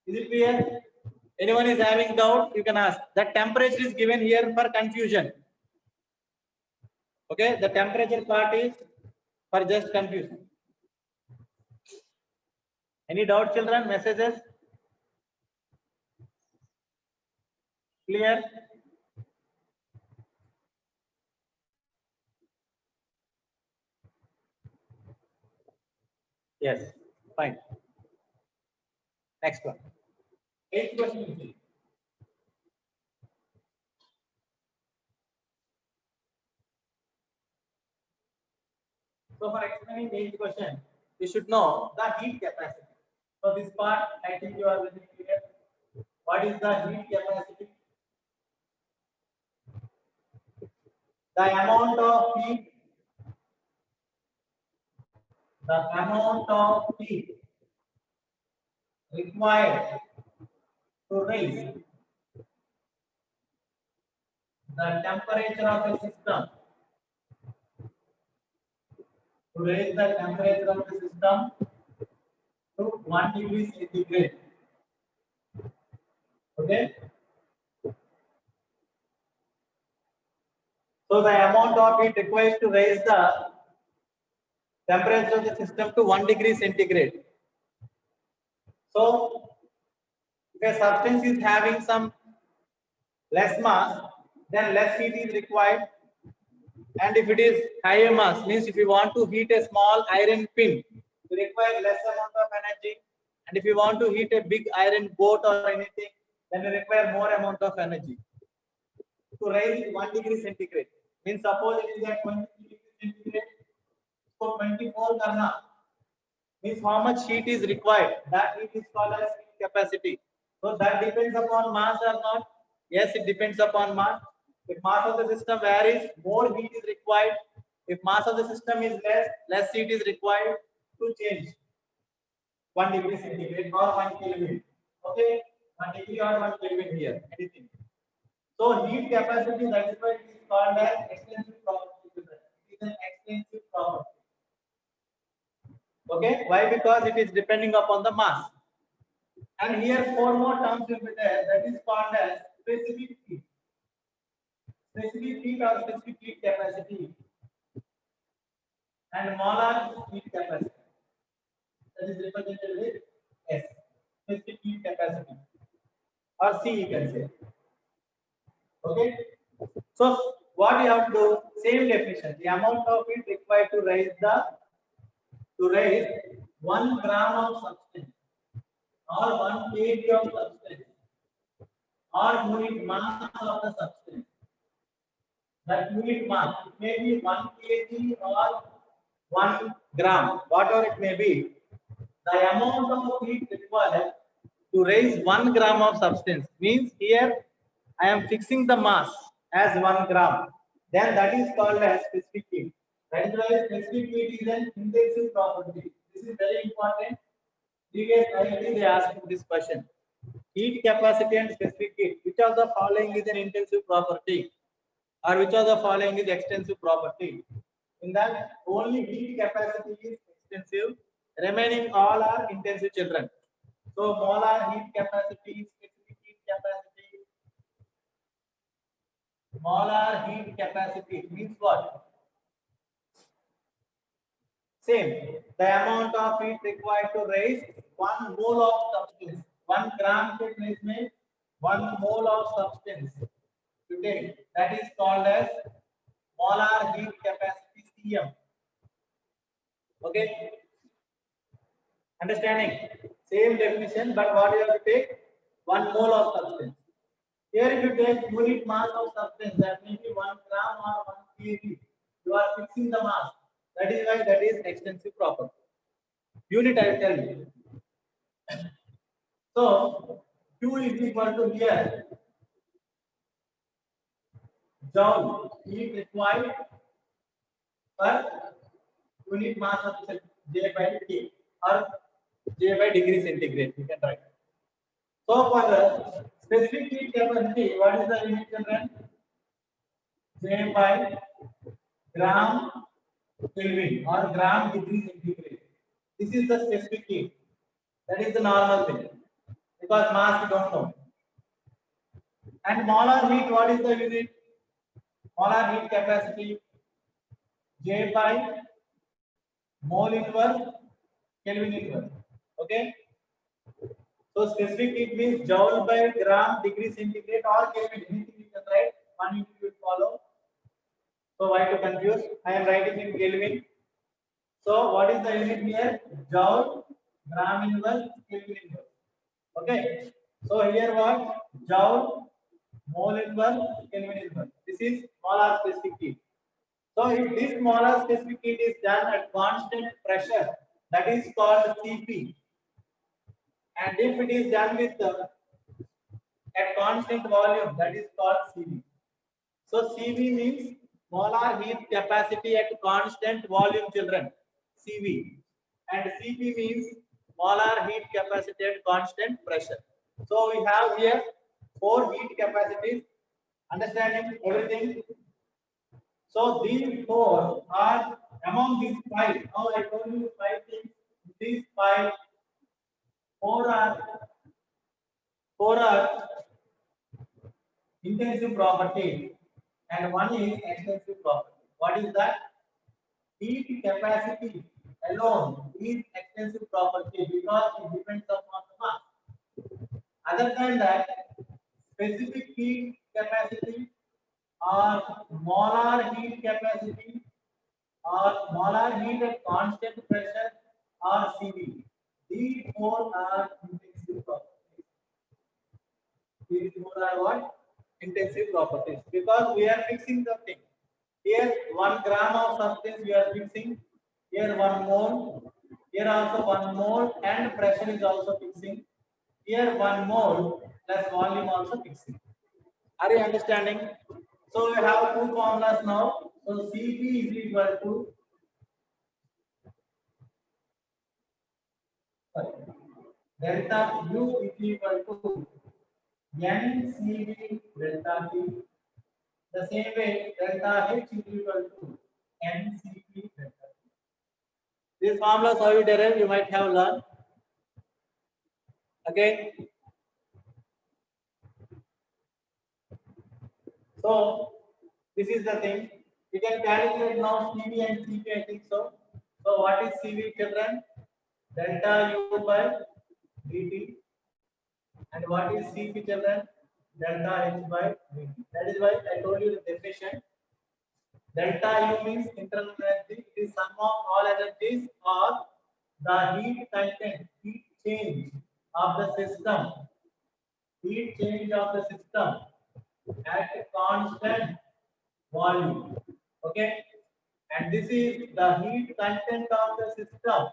Is it clear? Anyone is having doubt? You can ask. The temperature is given here for confusion. Okay. The temperature part is for just confusion. Any doubt, children? Messages? Clear? Yes. Fine. Next one. 8th question. So for explaining the 8th question, you should know the heat capacity. So this part, I think you are very clear. What is the heat capacity? The amount of heat. The amount of heat required to raise the temperature of a system. To raise the temperature of the system to 1 degree centigrade. Okay. So the amount of heat required to raise the temperature of the system to 1 degree centigrade. So if a substance is having some less mass, then less heat is required. And if it is higher mass, means if you want to heat a small iron pin, you require less amount of energy. And if you want to heat a big iron boat or anything, then you require more amount of energy. To raise 1 degree centigrade, means suppose it is at 20 degree centigrade, so 24 karna means how much heat is required. That heat is called as heat capacity. So that depends upon mass or not? Yes, it depends upon mass. If mass of the system varies, more heat is required. If mass of the system is less, less heat is required to change 1 degree centigrade or 1 Kelvin. Okay, 1 degree or 1 Kelvin here, anything. So heat capacity, that is why it is called as extensive property. It is an extensive property. Okay, why? Because it is depending upon the mass. And here 4 more terms will be there. That is called as specific heat. Specific heat or specific heat capacity. And molar heat capacity. That is represented with S. Specific heat capacity. Or C you can say. Okay. So what you have to do? Same definition. The amount of heat required to raise 1 gram of substance or 1 kg of substance or unit mass of the substance. That unit mass, it may be 1 kg or 1 gram, whatever it may be. The amount of heat required to raise 1 gram of substance means here I am fixing the mass as 1 gram. Then that is called as specific heat. That is why specific heat is an intensive property. This is very important. Previous IIT they asked this question. Heat capacity and specific heat. Which of the following is an intensive property? Or which of the following is extensive property? In that only heat capacity is extensive. Remaining all are intensive, children. So molar heat capacity, specific heat capacity. Molar heat capacity means what? Same. The amount of heat required to raise 1 mole of substance. 1 gram के place में 1 mole of substance to take. That is called as molar heat capacity Cm. Okay. Understanding? Same definition, but what you have to take? 1 mole of substance. Here if you take unit mass of substance, that may be 1 gram or 1 kg, you are fixing the mass. That is why that is extensive property. Unit I will tell you. So Q is equal to here joule heat required per unit mass of J by T or J by degree centigrade. You can write. So for the specific heat capacity, what is the unit children? J by gram Kelvin or gram degree centigrade. This is the specific heat. That is the normal thing because mass you don't know. And molar heat, what is the unit? Molar heat capacity J by mole inverse Kelvin inverse. Okay. So specific heat means joule by gram degree centigrade or Kelvin. Anything you can write. One unit will follow. So why to confuse? I am writing in Kelvin. So what is the unit here? Joule, gram inverse, Kelvin inverse. Okay. So here what? Joule, mole inverse, Kelvin inverse. This is molar specific heat. So if this molar specific heat is done at constant pressure, that is called Cp. And if it is done with at constant volume, that is called Cv. So Cv means molar heat capacity at constant volume, children. Cv. And Cp means molar heat capacity at constant pressure. So we have here 4 heat capacities. Understanding everything? So these 4 are among these 5. Now I told you 5 things. These 5, 4 are intensive property and one is extensive property. What is that? Heat capacity alone is extensive property because it depends upon the mass. Other than that, specific heat capacity or molar heat capacity or molar heat at constant pressure or Cv. These 4 are intensive properties. These 4 are what? Intensive properties because we are fixing the thing. Here 1 gram of substance we are fixing. Here 1 mole. Here also 1 mole and pressure is also fixing. Here 1 mole plus volume also fixing. Are you understanding? So we have 2 formulas now. So Cp is equal to delta U is equal to NCV delta T. The same way, delta H is equal to NCP delta T. These formulas how you derive, you might have learned. Okay. So this is the thing. You can calculate now CV and CP, I think so. So what is CV, children? Delta U by dt. And what is CP, children? Delta H by dt. That is why I told you the definition. Delta U means internal energy. It is sum of all energies or the heat content, heat change of the system. Heat change of the system at a constant volume. Okay. And this is the heat content of the system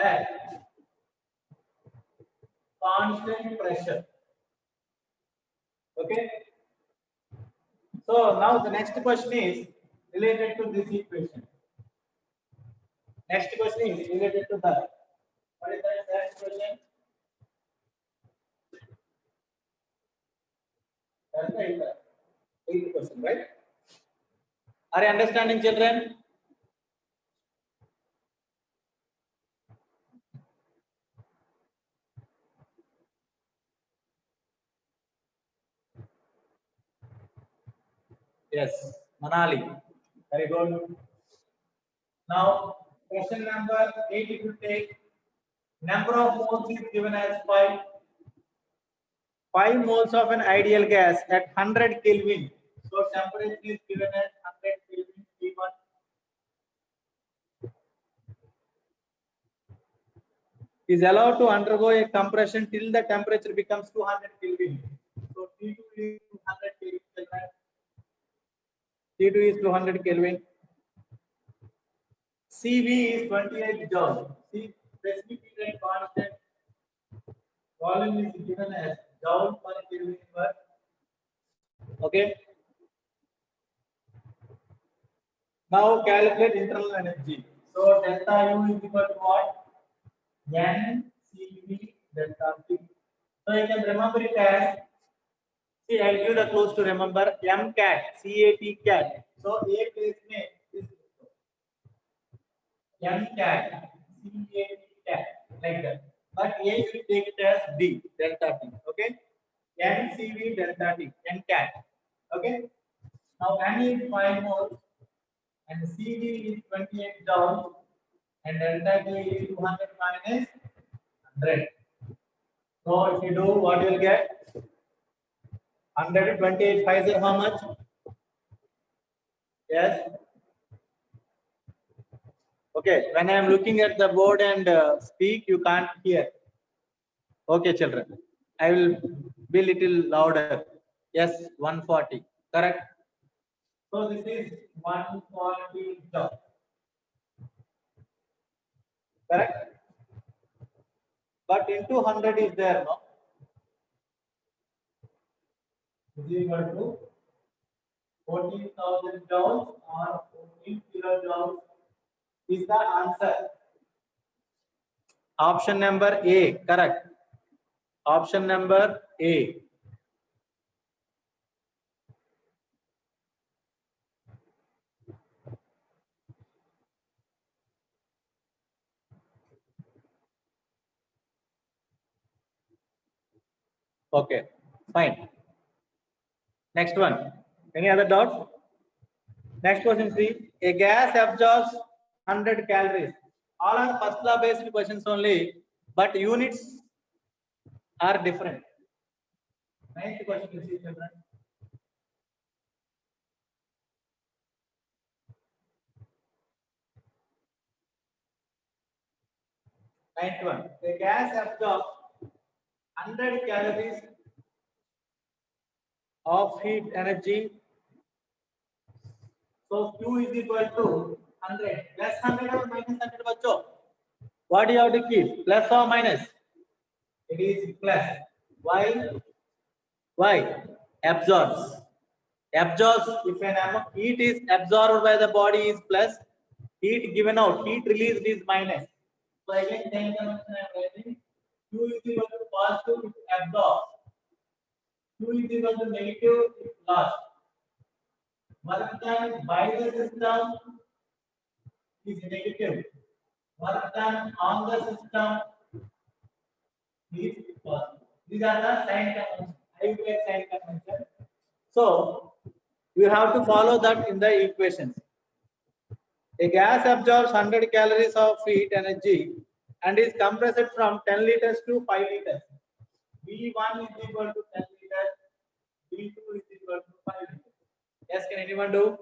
at constant pressure. Okay. So now the next question is related to this equation. Next question is related to that. What is the next question? That's the 8th question, right? Are you understanding, children? Yes, Manali. Very good. Now, question number 8, if you take number of moles is given as 5. 5 moles of an ideal gas at 100 Kelvin. So temperature is given as 100 Kelvin T1. is allowed to undergo a compression till the temperature becomes 200 Kelvin. So T2 is 200 Kelvin. T2 is 200 Kelvin. CV is 28 joules. See, specific heat rate constant. Volume is given as joule per Kelvin per. Okay. Now calculate internal energy. So delta U is equal to what? NCV delta T. So you can remember it as, see, I'll give the clues to remember. MCAT, CAT, CAT. So A place में is MCAT, CAT, CAT, like that. But A will take it as D, delta T. Okay. NCV delta T, NCAT. Okay. Now N is 5 moles and CV is 28 joules and delta T is 200 minus 100. So if you do, what you will get? 128 5 is how much? Yes. Okay. When I am looking at the board and speak, you can't hear. Okay, children. I will be little louder. Yes, 140. Correct. So this is 140 joule. Correct. But into 100 is there, no? Is equal to 14,000 joules or 14 kilojoules is the answer. Option number A, correct. Option number A. Okay, fine. Next one. Any other doubts? Next question, see. A gas absorbs 100 calories. All are first law based questions only, but units are different. Ninth question, you see, children. Ninth one. A gas absorbs 100 calories of heat energy. So Q is equal to 100. Plus 100 or minus 100, bachcho? What do you have to keep? Plus or minus? It is plus. Why? Why? Absorbs. Absorbs. If an heat is absorbed by the body is plus, heat given out, heat released is minus. So again, same convention I am writing. Q is equal to positive if absorbs. Q is equal to negative if lost. Work done by the system is negative. Work done on the system is positive. These are the sign convention. I will get sign convention. So you have to follow that in the equations. A gas absorbs 100 calories of heat energy and is compressed from 10 liters to 5 liters. V1 is equal to 10 liters. V2 is equal to 5 liters. Yes, can anyone do?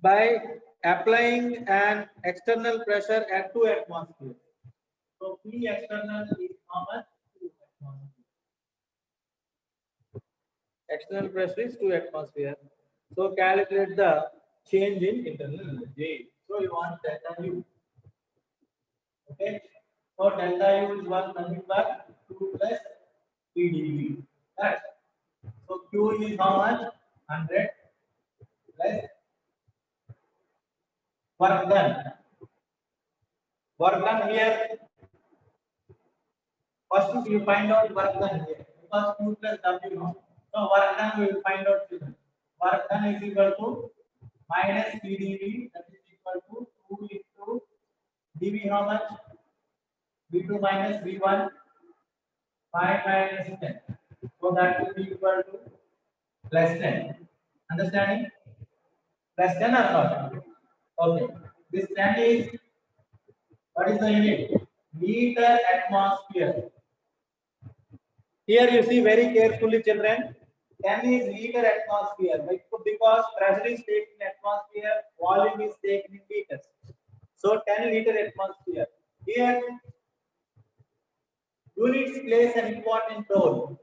By applying an external pressure at 2 atmospheres. So P external is how much? 2 atmospheres. External pressure is 2 atmosphere. So calculate the change in internal energy. So you want delta U. Okay. So delta U is 1 nothing but 2 plus 3 dB. Right. So Q is how much? 100 plus work done. Work done here. First you find out work done here because Q plus W. No? So work done we will find out here. Work done is equal to minus PdV, that is equal to 2 into dV how much? V2 minus V1, 5 minus 10. So that will be equal to plus 10. Understanding? Plus 10 or not? Okay. This 10 is, what is the unit? Meter atmosphere. Here you see very carefully, children. 10 is meter atmosphere because pressure is taken in atmosphere, volume is taken in meters. So So 10 liter atmosphere. Here units plays an important role.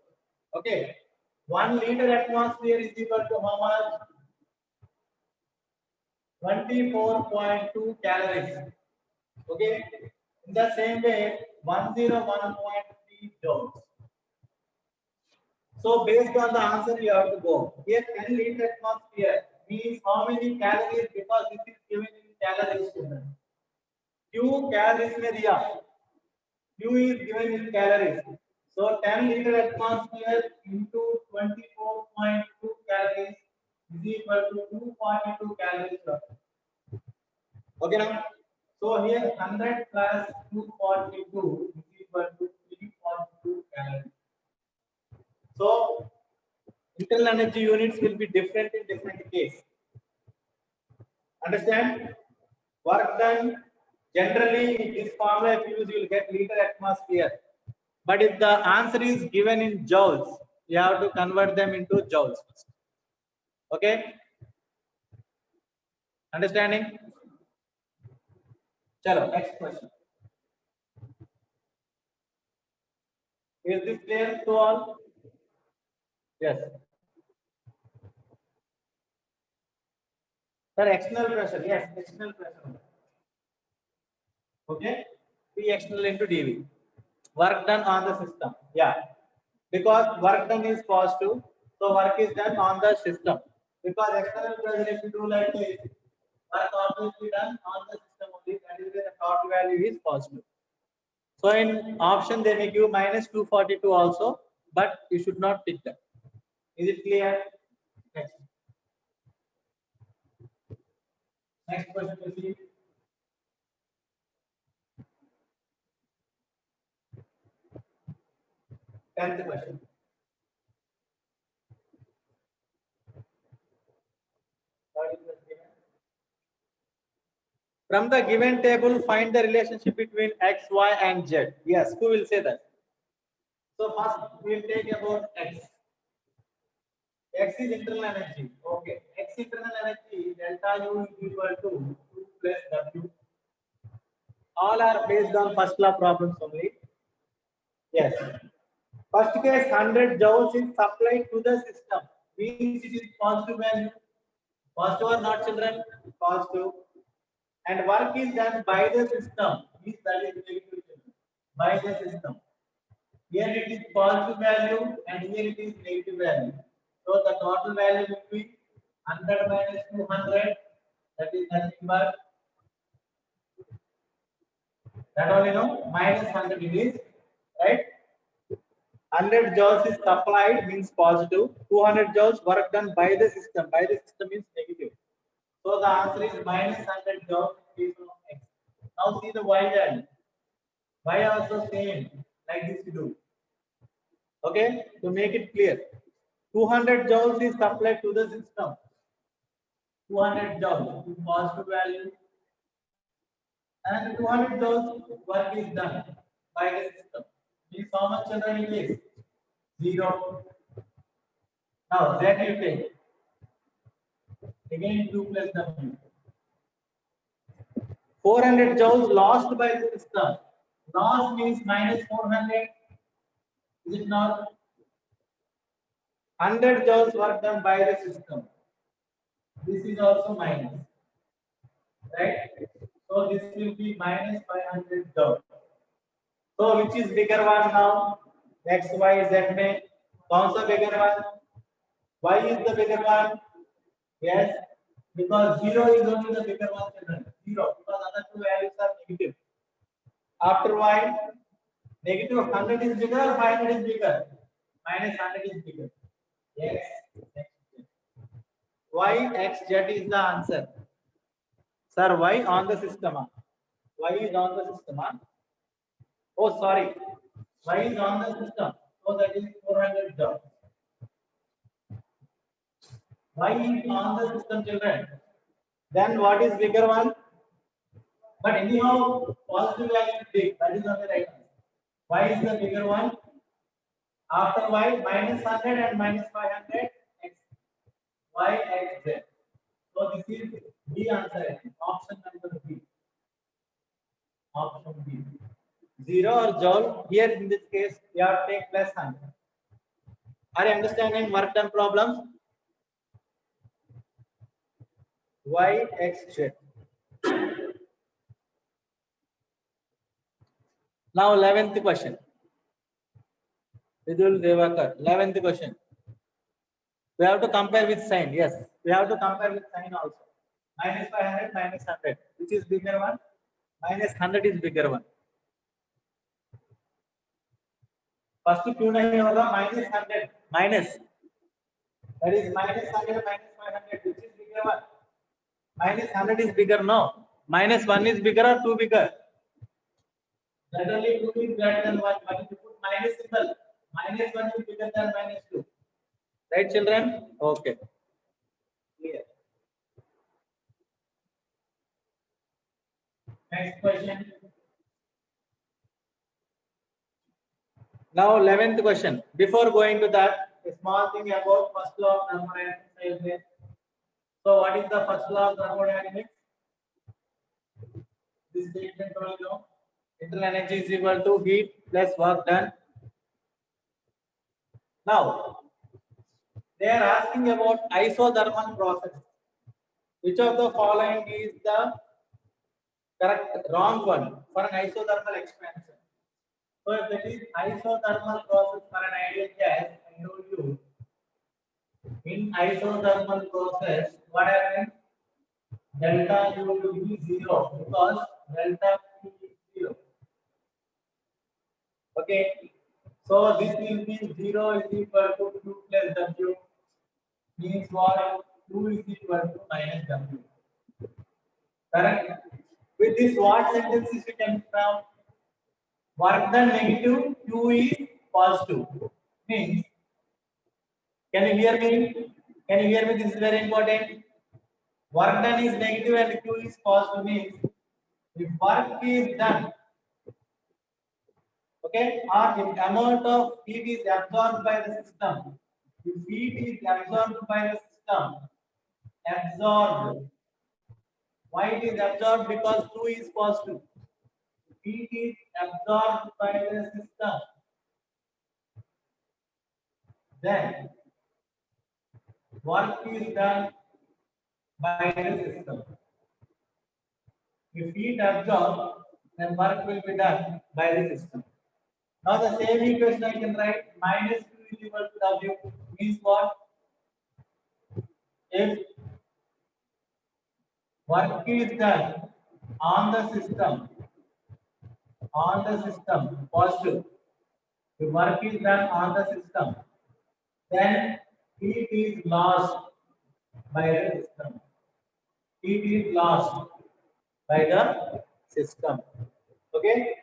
Okay. 1 liter atmosphere is equal to how much? 24.2 calories. Okay. In the same way, 101.3 joules. So based on the answer you have to go. Here 10 liter atmosphere means how many calories, because this is given in calories. Q calories में दिया. Q is given in calories. So 10 liter atmosphere into 24.2 calories is equal to 242 calories. Okay now. So here 100 plus 242 is equal to 3.2 calories. So internal energy units will be different in different case. Understand? Work done. Generally, in this formula, if you use, you will get liter atmosphere. But if the answer is given in joules, you have to convert them into joules first. Okay? Understanding? Chalo, next question. Is this clear to all? Yes. Sir, external pressure. Yes, external pressure. Okay? P external into dV. Work done on the system. Yeah. Because work done is positive, so work is done on the system. Because external pressure, if you do like this, work always be done on the system only. That is where the total value is positive. So in option they may give minus 242 also, but you should not pick that. Is it clear? Next. Next question, please. Tenth question. From the given table, find the relationship between X, Y, and Z. Yes, who will say that? So first we will take about X. X is internal energy. Okay. X internal energy delta U is equal to 2 plus W. All are based on first law problems only. Yes. First case 100 joules is supplied to the system. Means it is positive value. Positive or not, children? Positive. And work is done by the system. Means that is negative by the system. Here it is positive value and here it is negative value. So the total value will be 100 minus 200. That is nothing but that only minus 100 it is, right? 100 joules is supplied means positive. 200 joules work done by the system. By the system means negative. So the answer is minus 100 joules in case of X. Now see the Y value. Y also same like this you do. Okay, to make it clear, 200 joules is supplied to the system. 200 joules is positive value, and 200 joules work is done by the system. Means how much children it is? 0. Now Z you take. Again 2 plus W. 400 joules lost by the system. Loss means minus 400. Is it not? 100 joules work done by the system. This is also minus. Right? So this will be minus 500 joules. So which is bigger one now? X, Y, Z में कौन सा bigger one? Y is the bigger one. Yes, because 0 is only the bigger one. 0 because other two values are negative. After Y, negative 100 is bigger or 500 is bigger? Minus 100 is bigger. Yes. Y, X, Z is the answer. Sir, Y on the system. Y is on the system. Oh, sorry. Y is on the system. So that is 400 joules. Y is on the system, children. Then what is bigger one? But anyhow, positive value is big. That is not the right answer. Y is the bigger one. After Y, minus 100 and minus 500, X. Y, X, Z. So this is B answer. Option number B. Option B. 0 or joule. Here in this case, we have to take plus 100. Are you understanding work done problems? Y x z. Now 11th question. Vidul Devakar. 11th question. We have to compare with sign. Yes, we have to compare with sign also. Minus 500, minus 100. Which is bigger one? Minus 100 is bigger one. First क्यों नहीं होगा? Minus 100. Minus. That is minus 100, minus 500. Which is bigger one? Minus 100 is bigger. No. Minus 1 is bigger or 2 bigger? Generally 2 is greater than 1. But if you put minus symbol, minus 1 is bigger than minus 2. Right, children? Okay. Clear. Next question. Now 11th question. Before going to that, a small thing about first law of thermodynamics. So what is the first law of thermodynamics? This statement only know. Internal energy is equal to heat plus work done. Now they are asking about isothermal process. Which of the following is the correct wrong one for an isothermal expansion? So if it is isothermal process for an ideal gas, I told you in isothermal process, what happens? Delta U will be 0 because delta P is 0. Okay, so this will be 0 is equal to Q plus W. Means what? Q is equal to minus W. Correct? With this, what sentences we can from? Work done negative, Q is positive. Means, can you hear me? Can you hear me? This is very important. Work done is negative and Q is positive. Means, if work is done, okay, or if amount of heat is absorbed by the system, if heat is absorbed by the system, absorbed. Why it is absorbed? Because Q is positive. Heat is absorbed by the system. Then work is done by the system. If heat absorbed, then work will be done by the system. Now the same equation I can write minus Q is equal to W means what? If work is done on the system, positive. If work is done on the system, then heat is lost by the system. Heat is lost by the system. Okay?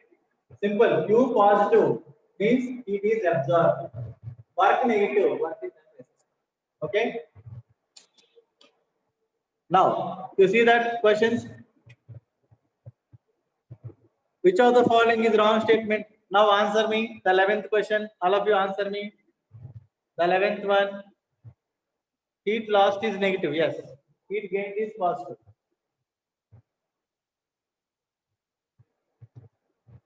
Simple. Q positive means heat is absorbed. Work negative, work is done. Okay? Now, you see that questions? Which of the following is wrong statement? Now answer me. The 11th question. All of you answer me. The 11th one. Heat lost is negative. Yes. Heat gained is positive.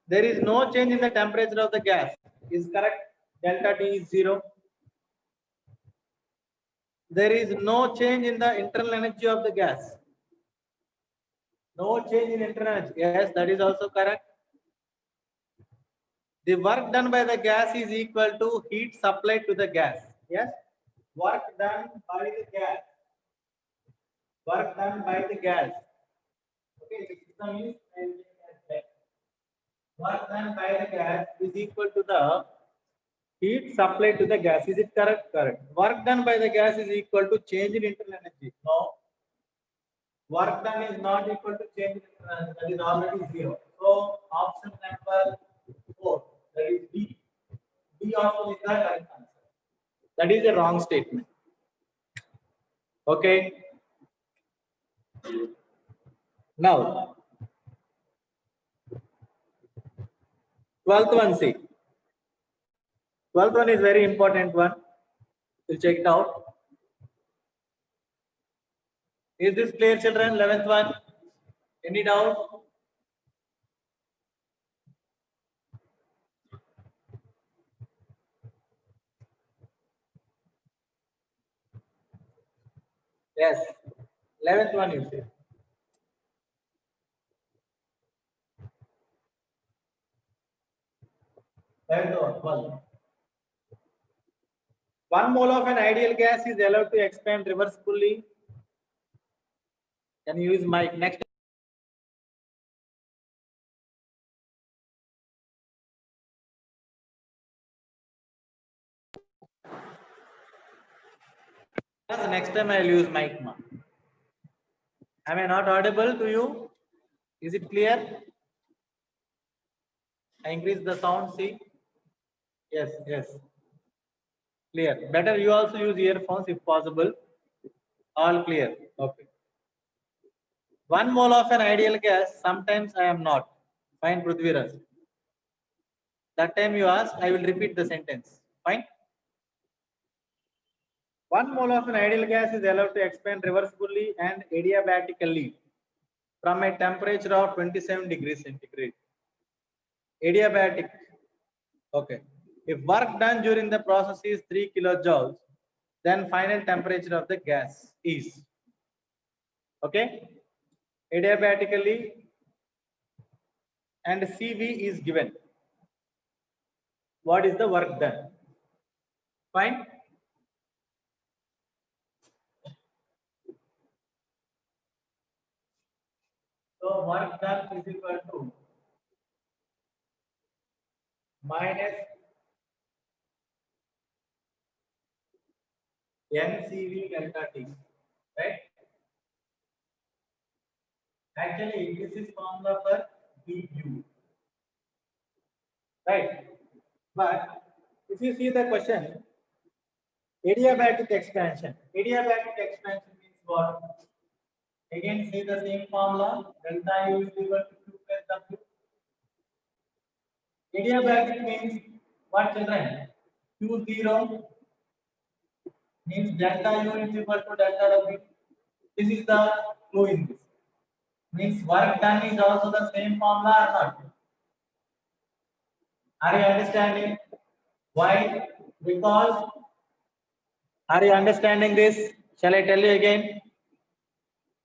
There is no change in the temperature of the gas. Is correct? Delta T is 0. There is no change in the internal energy of the gas. No change in internal energy. Yes, that is also correct. The work done by the gas is equal to heat supplied to the gas. Yes. Work done by the gas. Work done by the gas. Okay, the system is work done by the gas is equal to the heat supplied to the gas. Is it correct? Correct. Work done by the gas is equal to change in internal energy. No. Work done is not equal to change in internal energy. That is already 0. So option number 4. That is B. B option is the correct answer. That is a wrong statement. Okay. Now, 12th one, see. 12th one is very important one. We'll check it out. Is this clear, children? 11th one. Any doubt? Yes. 11th one you say. 11th one. 1 mole of an ideal gas is allowed to expand reversibly. Can you use mic? Next. Next time I'll use mic. Am I not audible to you? Is it clear? I increase the sound, see? Yes, yes. Clear. Better you also use earphones if possible. All clear. Okay. 1 mole of an ideal gas, sometimes I am not. Fine, Prithviraj. That time you ask, I will repeat the sentence. Fine. 1 mole of an ideal gas is allowed to expand reversibly and adiabatically from a temperature of 27 degrees centigrade. Adiabatic. Okay. If work done during the process is 3 kilojoules, then final temperature of the gas is. Okay. Adiabatically and CV is given. What is the work done? Fine. So work done is equal to minus NCV delta T, right? Actually, this is formula for BU, right? But if you see the question, adiabatic expansion. Adiabatic expansion means what? Again, say the same formula. Delta U is equal to Q plus W. Adiabatic means what, children? Q0 means delta U is equal to delta W. This is the clue in this. Means work done is also the same formula or not? Are you understanding? Why? Because, are you understanding this? Shall I tell you again?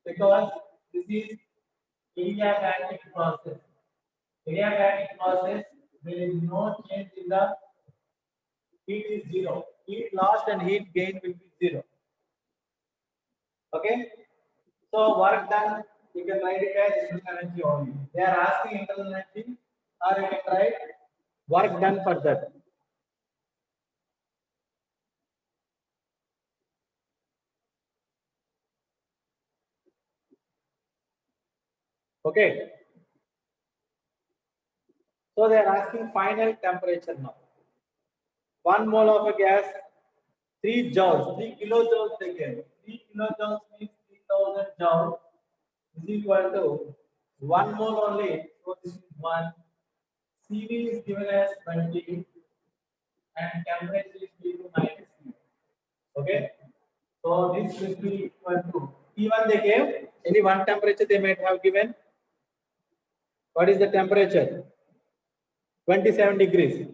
Because this is adiabatic process. Adiabatic process, there is no change in the heat is zero. Heat lost and heat gain will be zero. Okay? So work done, you can write it as internal energy only. They are asking internal energy, or you can write work done for that. Okay. So they are asking final temperature now. 1 mole of a gas, 3 joules, 3 kilojoules again. 3 kilojoules means 3000 joules is equal to 1 mole only. So this is 1. CV is given as 20 and temperature is given minus T. Okay. So this will be equal to T1 they gave. Any one temperature they might have given. What is the temperature? 27 degrees.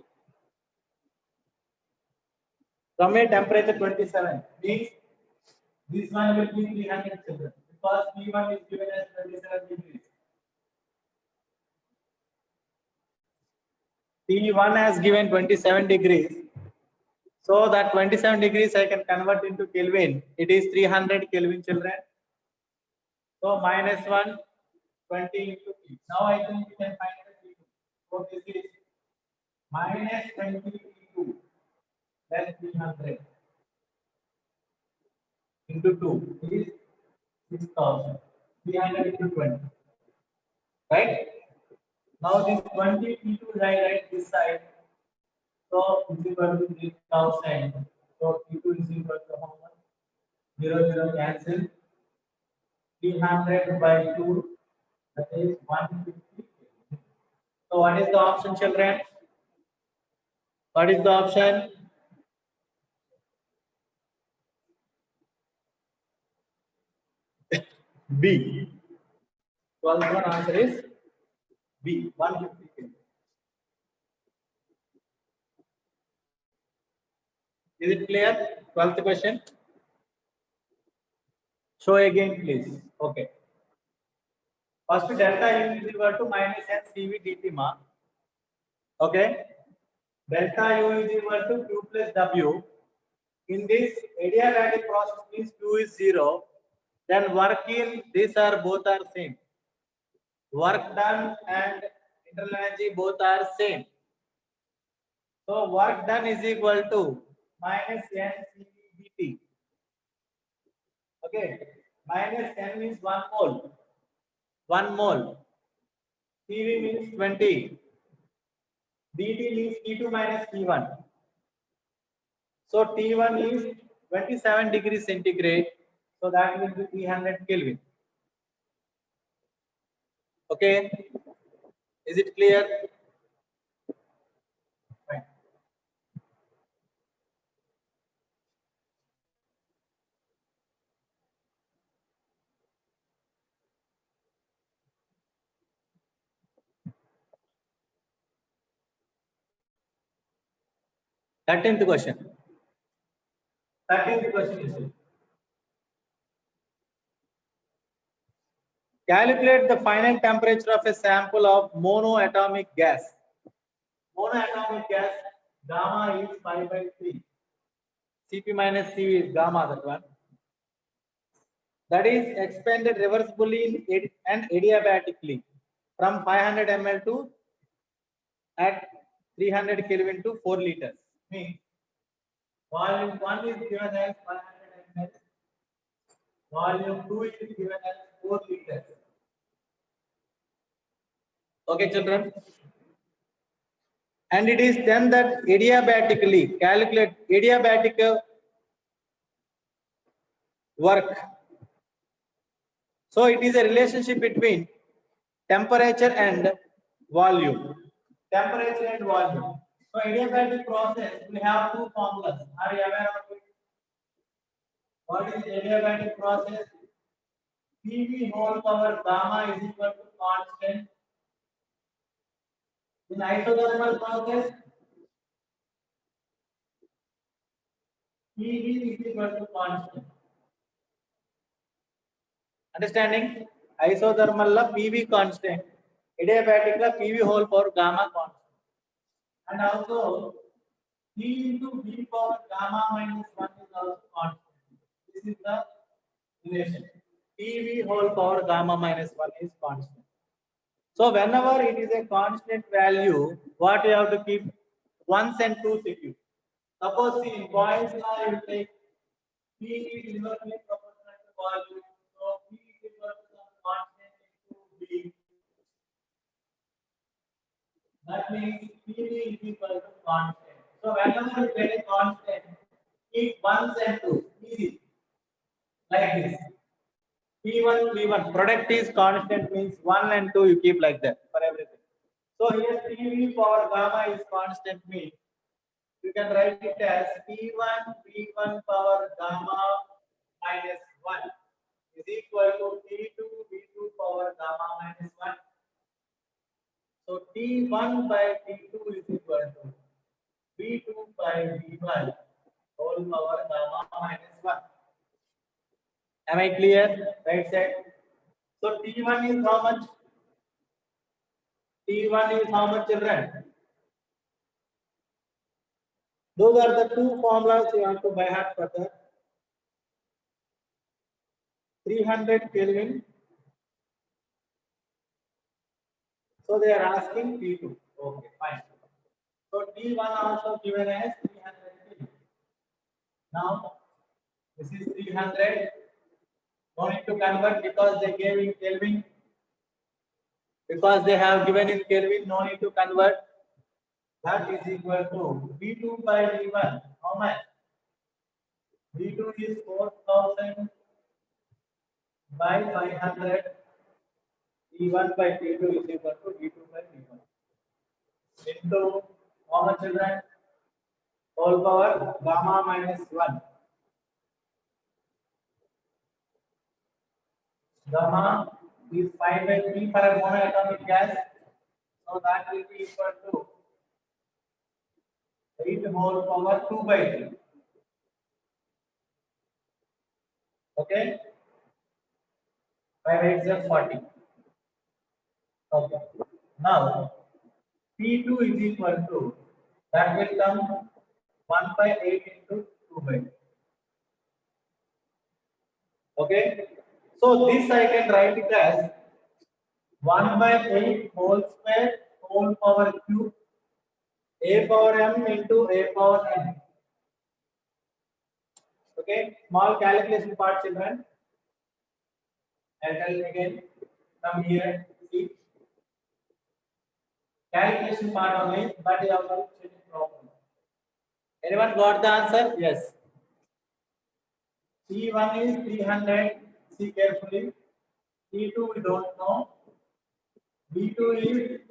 From a temperature 27 means this one will be 300 children because T1 is given as 27 degrees. T1 has given 27 degrees. So that 27 degrees I can convert into Kelvin. It is 300 Kelvin, children. So minus 1, 20 into T. Now I think we can find the T2. So this is minus 20 T2 less 300 into 2 is 6000. 300 into 20. Right? Now this 20 T2 is I write this side. So is equal to 3000. So T2 is equal to how much? 0, 0 cancel. 300 by 2, that is 150. So what is the option, children? What is the option? B. 12th one answer is B. 150. Is it clear? 12th question. Show again, please. Okay. First delta U is equal to minus n CV dt ma. Okay. Delta U is equal to Q plus W. In this adiabatic process means Q is 0. Then work in these are both are same. Work done and internal energy both are same. So work done is equal to minus n CV dt. Okay. Minus n means 1 mole. 1 mole. CV means 20. dt means T2 minus T1. So T1 is 27 degrees centigrade. So that will be 300 Kelvin. Okay. Is it clear? Fine. Thirteenth question. 13th question is calculate the final temperature of a sample of monoatomic gas. Monoatomic gas gamma is 5/3. Cp minus Cv is gamma, that one. That is expanded reversibly and adiabatically from 500 ml to at 300 Kelvin to 4 liters. Means volume 1 is given as 500 ml. Volume 2 is given as 4 liters. Okay, children. And it is then that adiabatically calculate adiabatic work. So it is a relationship between temperature and volume. Temperature and volume. So adiabatic process, we have two formulas. Are you aware of it? What is adiabatic process? PV whole power gamma is equal to constant. In isothermal process, PV is equal to constant. Understanding? Isothermal la PV constant. Adiabatic la PV whole power gamma constant. And also P into V power gamma minus 1 is also constant. This is the relation. PV whole power gamma minus 1 is constant. So whenever it is a constant value, what you have to keep? Ones and twos secure. Suppose see, in Boyle's law you take P is inversely proportional to volume. So P is equal to some constant into V. That means PV is equal to constant. So whenever you get a constant, keep ones and twos. Easy. Like this. P1, P1. Product is constant means 1 and 2 you keep like that for everything. So here PV power gamma is constant means you can write it as P1 V1 power gamma minus 1 is equal to T2 V2 power gamma minus 1. So T1 by T2 is equal to V2 by V1 whole power gamma minus 1. Am I clear? Right side. So T1 is how much? T1 is how much, children? Those are the two formulas you have to by heart for that. 300 Kelvin. So they are asking T2. Okay, fine. So T1 also given as 300 Kelvin. Now this is 300. No need to convert because they gave in Kelvin. Because they have given in Kelvin, no need to convert. That is equal to V2 by V1. How much? V2 is 4000 by 500. V1 by T2 is equal to V2 by V1. Into how much, children? Whole power gamma minus 1. Gamma is 5/3 for a monoatomic gas. So that will be equal to 8 whole power 2/3. Okay. 5 8 is 40. Okay. Now P2 is equal to, that will come 1 by 8 into 2 by 2. Okay. So this I can write it as 1 by 8 whole square whole power cube a power m into a power n. Okay. Small calculation part, children. I'll tell you again. Come here. See. Calculation part only, but you have to check it properly. Anyone got the answer? Yes. C1 is 300. See carefully. C2 we don't know. B2 is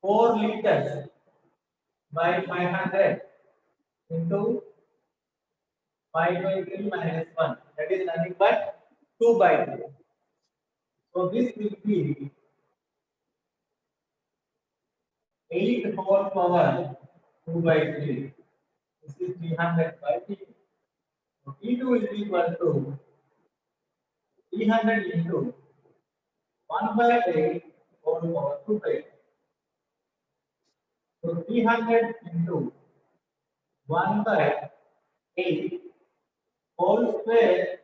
4 liters by 500 into 5 by 3 minus 1. That is nothing but 2 by 2. So this will be 8 whole power 2 by 3. This is 300 by 3. So T2 is equal to 300 into 1 by 8 whole power 2 by 8. So 300 into 1 by 8 whole square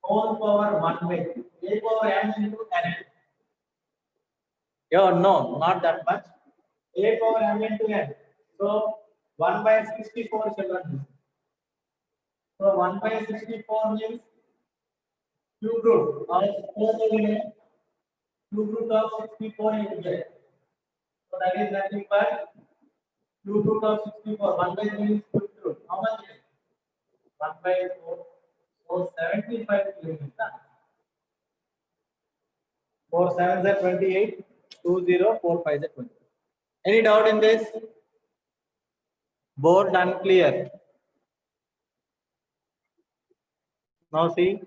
whole power 1 by 2. A power m into n. Yeah, no, not that much. A power m into n. So 1 by 64 children. So 1 by 64 means cube root of 4 cube root of 64 you get. So that is nothing but cube root of 64. 1 by 3 is cube root. How much is it? 1 by 4. So 75 kilometers. 4 7s are 28. 2 0 4 5s are 20. Any doubt in this? Board unclear. Now see,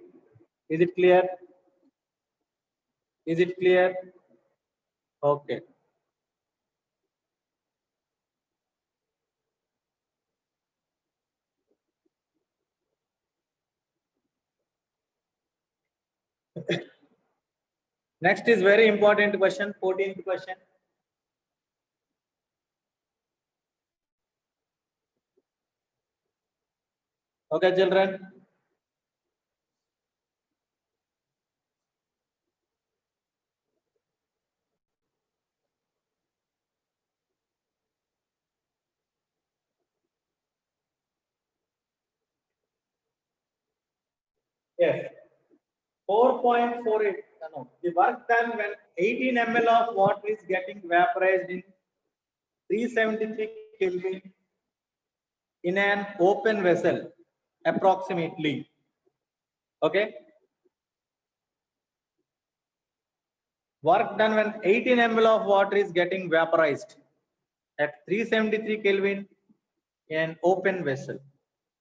is it clear? Is it clear? Okay. Next is very important question, 14th question. Okay, children. Yes. 4.48. No. The work done when 18 ml of water is getting vaporized in 373 Kelvin in an open vessel, approximately. Okay. Work done when 18 ml of water is getting vaporized at 373 Kelvin in an open vessel.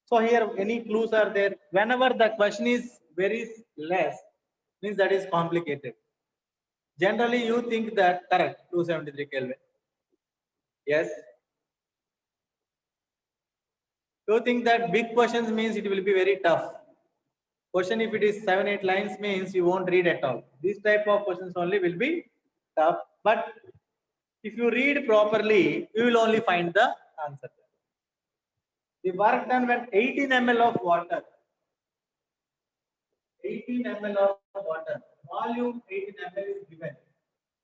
So here any clues are there? Whenever the question is very less, means that is complicated. Generally, you think that correct 273 Kelvin. Yes. You think that big questions means it will be very tough. Question if it is 7-8 lines means you won't read at all. This type of questions only will be tough. But if you read properly, you will only find the answer. The work done when 18 ml of water. 18 ml of water. Volume 18 ml is given.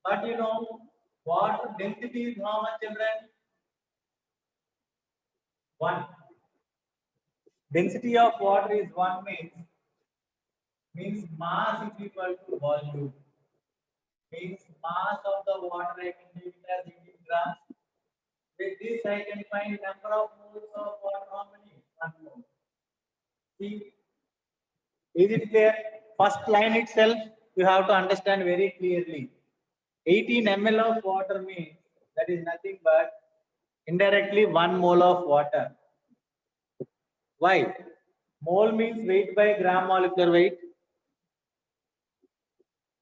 But you know, water density is how much, children? 1. Density of water is 1 means mass is equal to volume. Means mass of the water I can take it as 18 grams. With this I can find number of moles of water. How many? 1 mole. See, is it clear? First line itself you have to understand very clearly. 18 ml of water means that is nothing but indirectly 1 mole of water. Why? Mole means weight by gram molecular weight.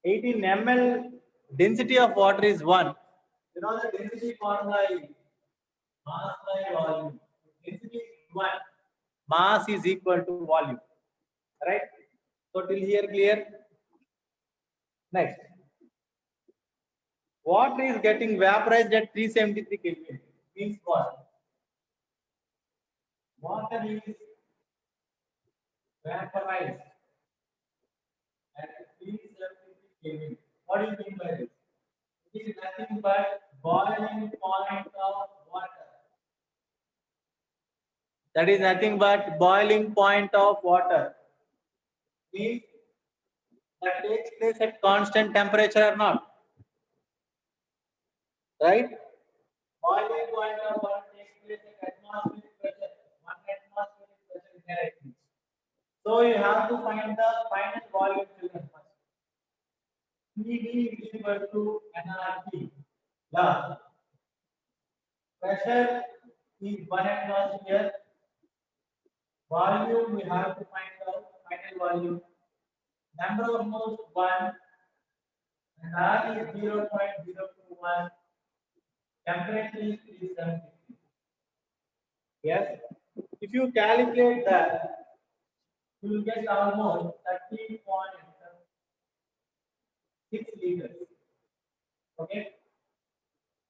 18 ml density of water is 1. You know the density formula is mass by volume. Density is 1. Mass is equal to volume. Right? So till here clear? Next. Water is getting vaporized at 373 Kelvin. Means what? Water is vaporized at 373 Kelvin. What do you mean by this? It is nothing but boiling point of water. That is nothing but boiling point of water. Means that takes place at constant temperature or not? Right? Boiling point of water takes place at atmospheric pressure. 1 atmospheric pressure directly. So you have to find the final volume children first. PD is equal to nRT. The pressure is 1 atmosphere. Volume we have to find out final volume. Number of moles 1 and R is 0.021. Temperature is 373. Yes. If you calculate that, you will get almost 30.6 liters. Okay.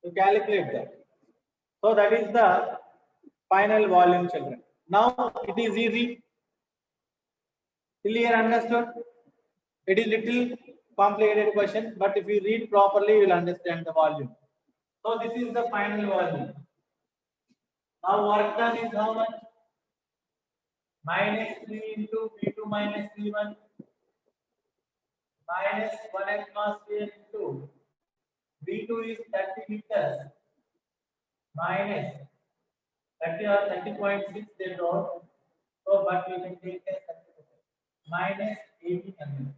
To calculate that. So that is the final volume, children. Now it is easy. Clear, understood? It is little complicated question, but if you read properly, you will understand the volume. So this is the final volume. Now work done is how much? Minus 3 into V2 minus V1 minus 1 atmosphere into V2 is 30 liters minus 30 or 30.6 they don't. So but we can take as minus 80 ml.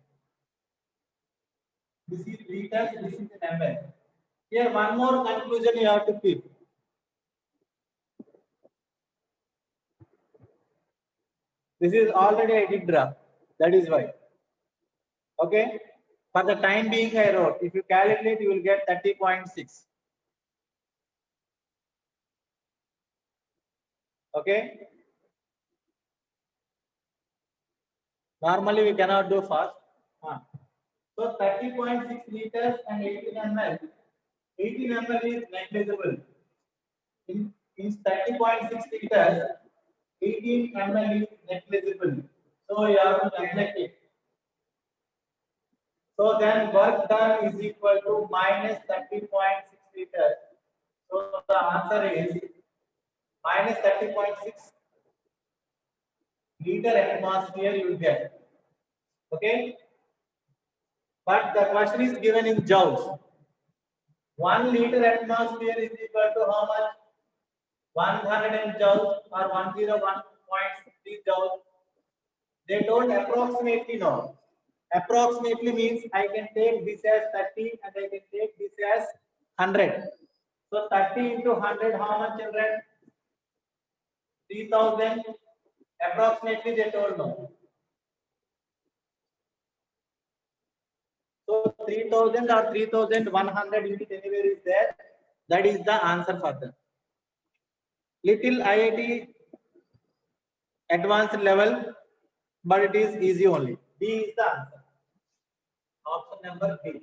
This is liters, this is in ml. Here one more conclusion you have to keep. This is already I did draft. That is why. Okay. For the time being I wrote. If you calculate, you will get 30.6. Okay. Normally we cannot do fast. So 30.6 liters and 18 ml. 18 ml is negligible. In 30.6 liters, 18 ml is negligible. So you have to neglect it. So then work done is equal to minus 30.6 liters. So the answer is minus 30.6 liter atmosphere you will get. Okay. But the question is given in joules. 1 liter atmosphere is equal to how much? 100 joules or 101.3 joules. They don't approximately know. Approximately means I can take this as 30 and I can take this as 100. So 30 into 100, how much children? 3000. Approximately they told no. So 3000 or 3100 unit anywhere is there. That is the answer for them. Little IIT advanced level, but it is easy only. B is the answer. Option number B.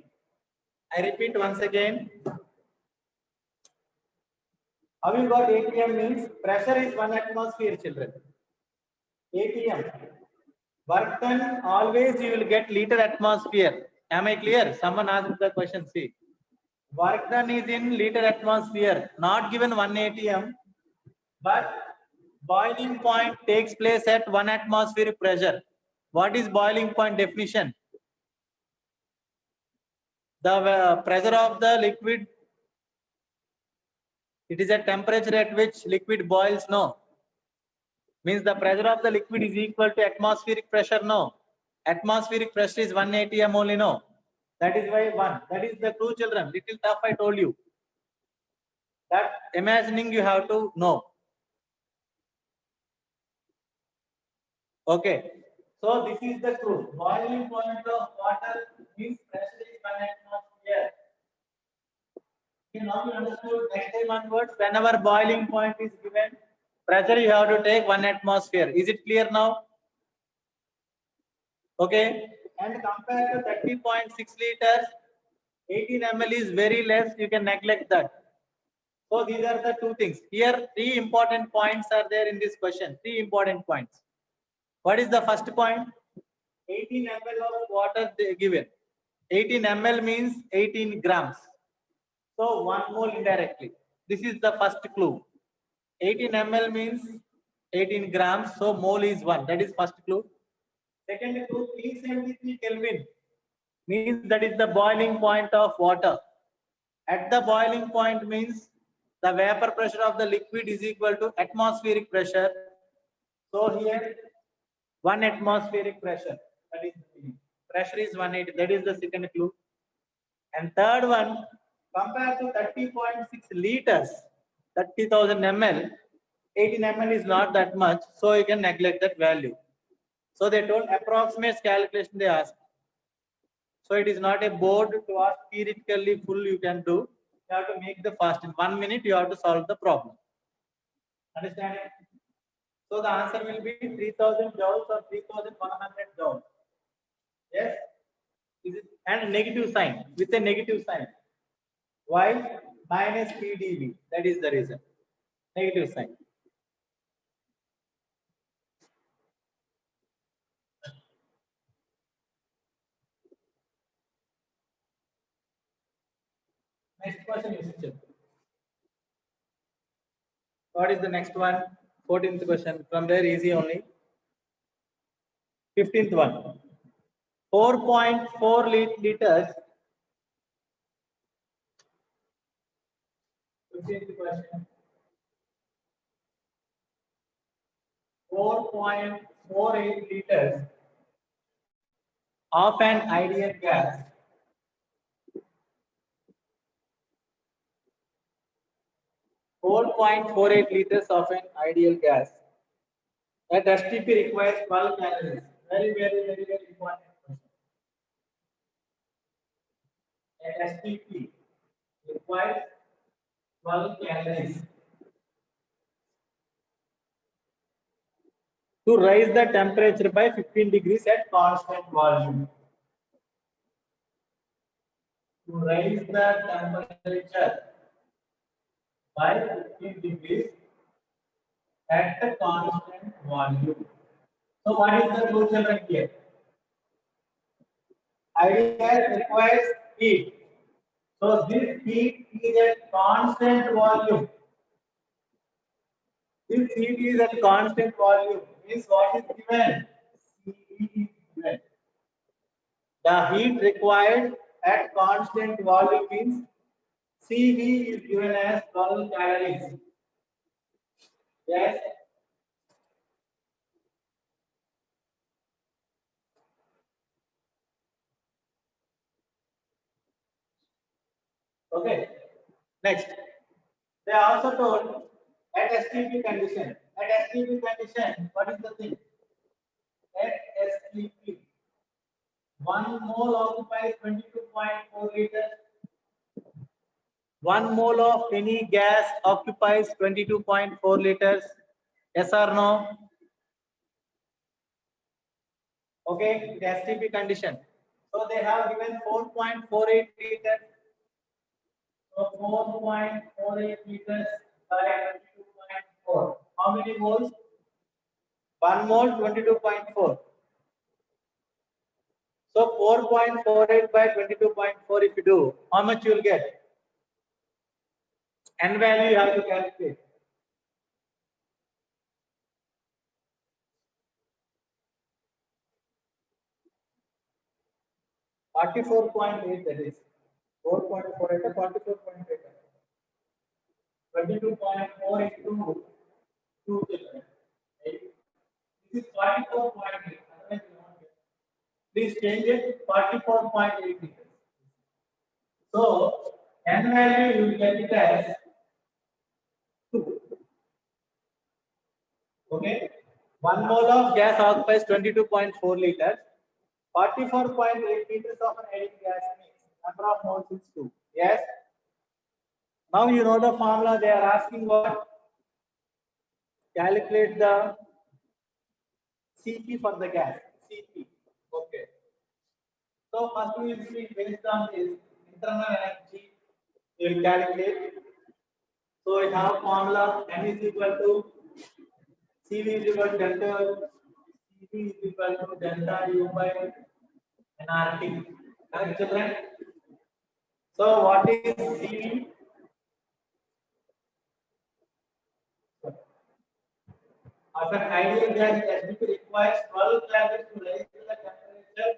I repeat once again. How you got ATM means pressure is 1 atmosphere, children. ATM. Work done, always you will get liter atmosphere. Am I clear? Someone asked the question. See. Work done is in liter atmosphere, not given 1 ATM, but boiling point takes place at 1 atmospheric pressure. What is boiling point definition? The pressure of the liquid, it is a temperature at which liquid boils, no. Means the pressure of the liquid is equal to atmospheric pressure, no. Atmospheric pressure is 1 atm only, no. That is why 1. That is the clue, children. Little tough, I told you. That imagining you have to know. Okay. So this is the clue. Boiling point of water means pressure is 1 atmosphere. Now you understood. Next time onwards, whenever boiling point is given, pressure you have to take 1 atmosphere. Is it clear now? Okay, and compared to 30.6 liters, 18 ml is very less. You can neglect that. So these are the two things. Here, three important points are there in this question. Three important points. What is the first point? 18 ml of water they given. 18 ml means 18 grams. So 1 mole indirectly. This is the first clue. 18 ml means 18 grams. So mole is 1. That is first clue. Second clue, 373 Kelvin means that is the boiling point of water. At the boiling point means the vapor pressure of the liquid is equal to atmospheric pressure. So here 1 atmospheric pressure. That is pressure is 180. That is the second clue. And third one, compared to 30.6 liters, 30,000 ml, 18 ml is not that much. So you can neglect that value. So they told approximate calculation they asked. So it is not a board to ask theoretically full you can do. You have to make the fast. In 1 minute you have to solve the problem. Understand it? So the answer will be 3000 joules or 3100 joules. Yes? And negative sign, with a negative sign. Why? Minus PdV. That is the reason. Negative sign. Next question is check. What is the next one? 14th question. From there, easy only. 15th one. 4.4 liters. 15th question. 4.48 liters of an ideal gas. 4.48 liters of an ideal gas. That STP requires 12 calories. Very, very, very, very important question. That STP requires 12 calories to raise the temperature by 15 degrees at constant volume. To raise the temperature by 15 degrees at the constant volume. So what is the clue children here? Ideal gas requires heat. So this heat is at constant volume. This heat is at constant volume. Means what is given? CV is given. The heat required at constant volume means CV is given as 12 calories. Yes. Okay. Next. They also told at STP condition. At STP condition, what is the thing? At STP, 1 mole occupies 22.4 liters. 1 mole of any gas occupies 22.4 liters. Yes or no? Okay, the STP condition. So they have given 4.48 liters. So 4.48 liters by 22.4. How many moles? 1 mole 22.4. So 4.48 by 22.4 if you do, how much you will get? N value you have to calculate. $44.8 that is 4.48 to 44.8. 22.4 into 2 children. This is 44.8. Please change it 44.8 liters. So N value you will get it as 2. Okay. 1 mole of gas occupies 22.4 liters. 44.8 liters of an ideal gas means number of moles is 2. Yes. Now you know the formula. They are asking what? Calculate the CP for the gas. CP. Okay. So first we will see based on this internal energy we will calculate. So we have formula M is equal to CV is equal to delta CV is equal to delta U by nRT. Correct, children? So what is CV? Of an ideal gas, HDP requires 12 calories to raise the temperature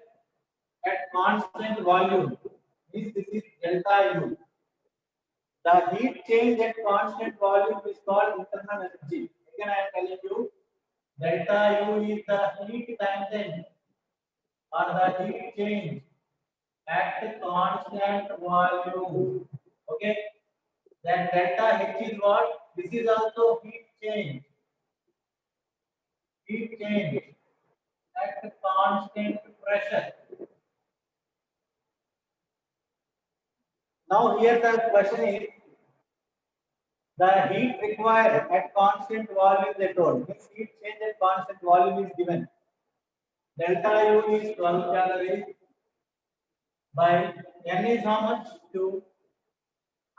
at constant volume. This is delta U. The heat change at constant volume is called internal energy. Again, I am telling you, delta U is the heat tangent or the heat change at constant volume. Okay. Then delta H is what? This is also heat change. Heat change at constant pressure. Now here the question is the heat required at constant volume they told. Means heat change at constant volume is given. Delta U is 12 calories by N is how much? 2.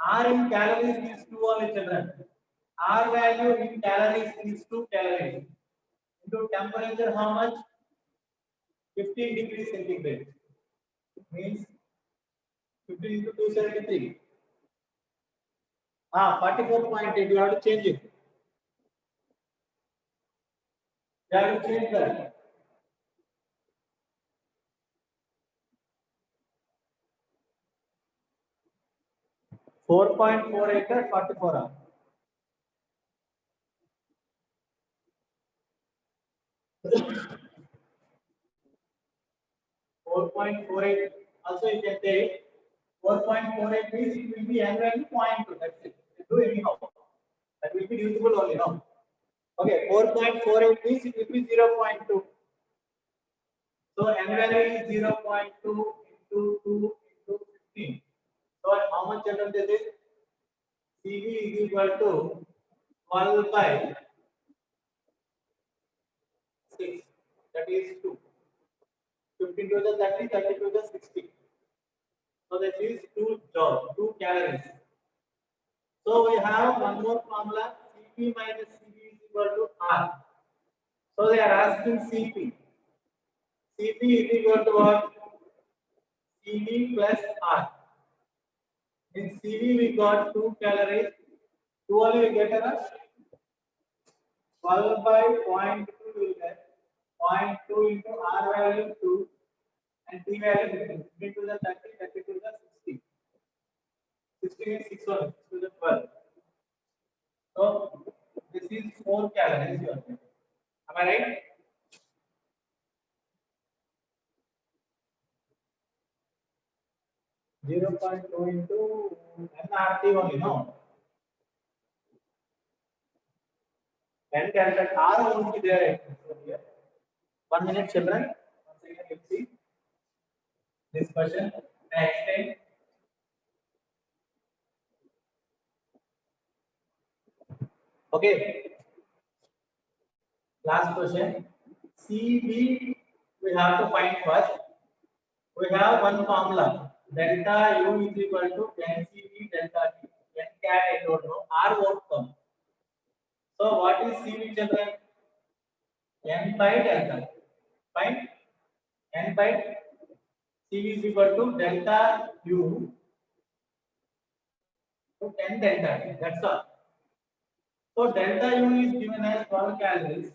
R in calories is 2 only, children. R value in calories is 2 calories. Into temperature how much? 15 degrees centigrade. Means 15 into 273. 44.8. You have to change it. You have to change that. 4.48 or 44. 4.48. Also you can take 4.48 means it will be n value 0.2. That's it. You do anyhow. That will be usable only now. Okay, 4.48 means it will be 0.2. So n value is 0.2 into 2 into 15. So how much children this is? CV is equal to 12 by 6. That is 2. 15 to the 30, 30 to the 60. So that is 2 joule, 2 calories. So we have one more formula, Cp minus Cv is equal to R. So they are asking Cp. Cp is equal to what? Cv plus R. In Cv we got 2 calories. 2 only we get a 12 by 0.2 will get 0.2 into R value 2 and T value 15 to the 30, 30 to the 60. 16 is 6 1 to the 12. So this is 4 calories you are getting. Am I right? Zero point two into nRT only, no? And that R won't be there. Here. 1 minute, children. Once again, let's see this question. I explain. Okay. Last question. CB we have to find first. We have one formula. Delta U is equal to NCV delta T. N cat I don't know. R won't come. So what is CV, children? N by delta. Fine. N by CV is equal to delta U to N delta T. That's all. So delta U is given as 12 calories.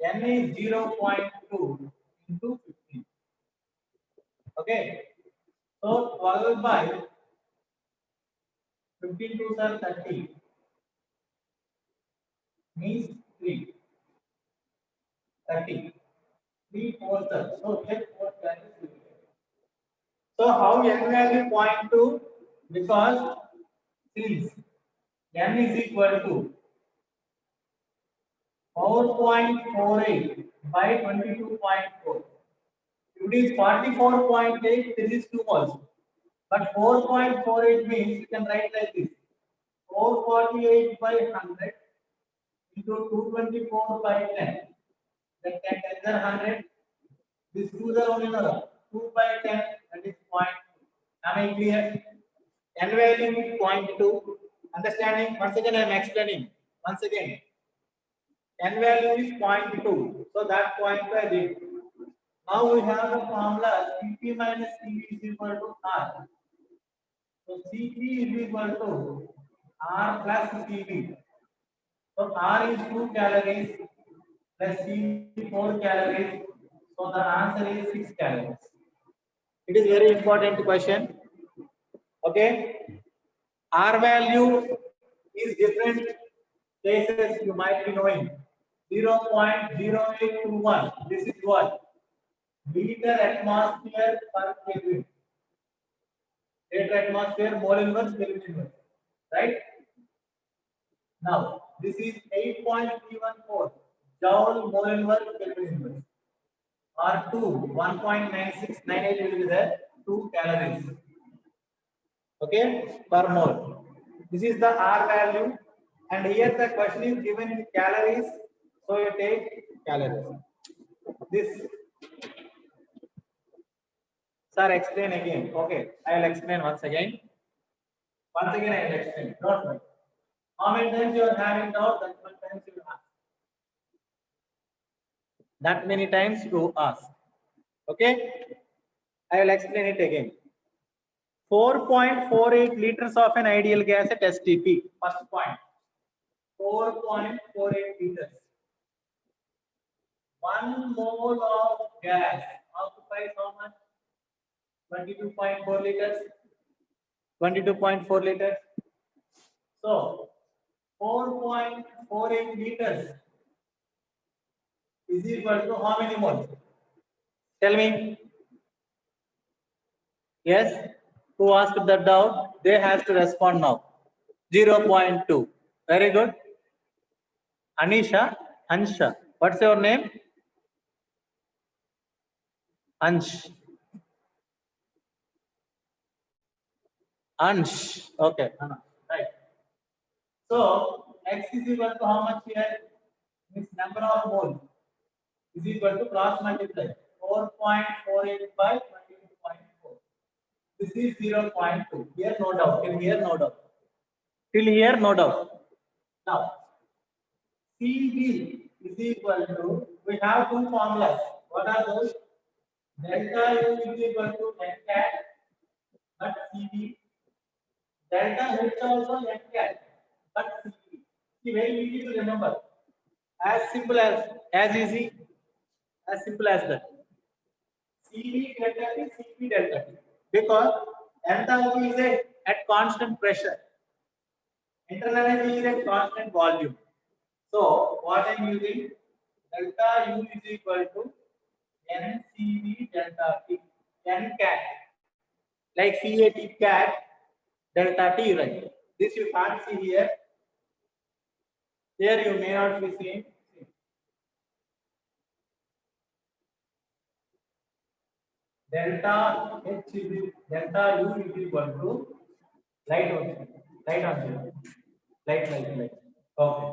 N is 0.2 into 15. Okay. So 12 by 15 to 30 means 3. 30. 3 4 sir. So get 4 calories. So how N value 0.2? Because since N is equal to 4.48 by 22.4. If it is 44.8, this is 2 moles. But 4.48 means you can write like this. 448 by 100 into 224 by 10. That 10 is 100. This 2 are only another. 2 by 10, that is 0.2. Am I clear? N value is 0.2. Understanding? Once again I am explaining. Once again. N value is 0.2. So that 0.2 I did. Now we have the formula Cp minus Cv is equal to R. So Cp is equal to R plus Cv. So R is 2 calories plus Cv 4 calories. So the answer is 6 calories. It is very important question. Okay. R value is different places you might be knowing. 0.0821. This is what? Liter atmosphere per Kelvin. Liter atmosphere mole inverse Kelvin inverse. Right? Now, this is 8.314 joule mole inverse Kelvin inverse. R2 1.9698 will be the 2 calories. Okay, per mole. This is the R value, and here the question is given in calories, so you take calories. This, sir, explain again. Okay, I will explain once again. Once again, I will explain. Don't worry. How many times you are having doubt? That many times you ask. That many times you ask. Okay, I will explain it again. 4.48 liters of an ideal gas at STP. First point. 4.48 liters. 1 mole of gas occupies how much? 22.4 liters. 22.4 liters. So 4.48 liters is equal to how many moles? Tell me. Yes. Who asked that doubt? They have to respond now. 0.2. Very good. Anisha, Ansha. What's your name? Ansh. Ansh. Okay. Right. So X is equal to how much here? This number of moles is equal to cross multiply 4.48 by 22.4. This is 0.2. Here no doubt. Till here no doubt. Till here no doubt. Now Cv is equal to, we have two formulas. What are those? Delta U is equal to NCAT, but Cv. Delta H also NCAT, but Cv. See, very easy to remember. As simple as easy, as simple as that. Cv delta T, Cv delta T. Because enthalpy is at constant pressure. Internal energy is at constant volume. So what I am using? Delta U is equal to NCV delta T. N cat. Like CAT cat delta T, right? This you can't see here. Here you may not be seeing. Delta H is delta U is equal to light on here. Light. Okay.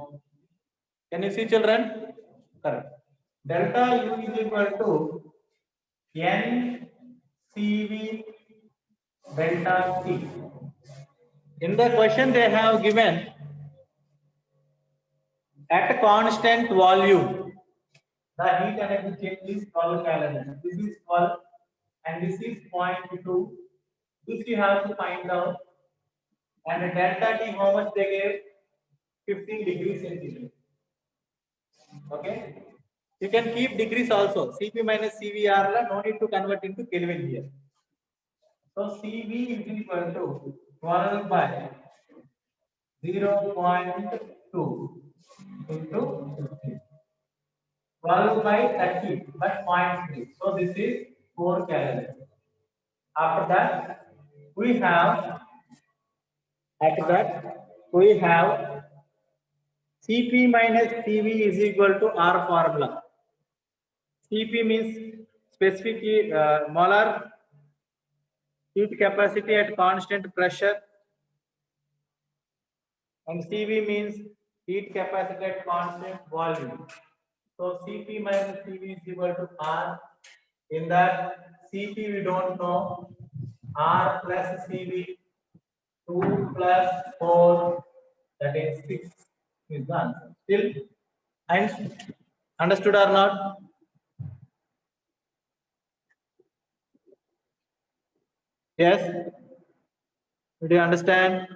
Can you see, children? Correct. Delta U is equal to N CV delta T. In the question they have given at a constant volume, the heat energy change is 12 calories. This is 12 and this is 0.2. This you have to find out. And the delta T, how much they gave? 15 degrees centigrade. Okay. You can keep degrees also. Cp minus CVR, no need to convert into Kelvin here. So Cv is equal to 12 by 0.2 into 50. 12 by 30 by 0.3. So this is 4 calories. After that, we have Cp minus Cv is equal to R formula. Cp means specific molar heat capacity at constant pressure, and Cv means heat capacity at constant volume. So Cp minus Cv is equal to R. In that Cp we don't know. R plus Cv 2 plus 4, that is 6 is the answer. Still, understood or not? Yes? Do you understand?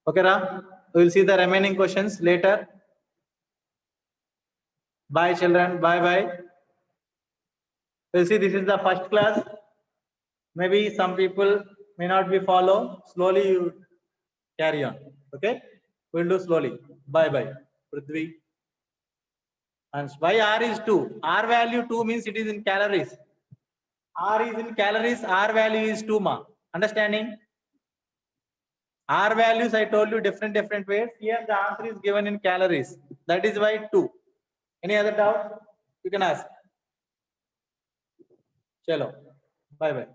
Okay, Ra? We will see the remaining questions later. Bye, children. Bye bye. We'll see this is the first class. Maybe some people may not be follow. Slowly you carry on. Okay? We'll do slowly. Bye bye. Prithvi. And why R is 2? R value 2 means it is in calories. R is in calories, R value is 2 ma. Understanding? R values I told you different ways. Here the answer is given in calories. That is why 2. Any other doubt? You can ask. Chalo. Bye bye.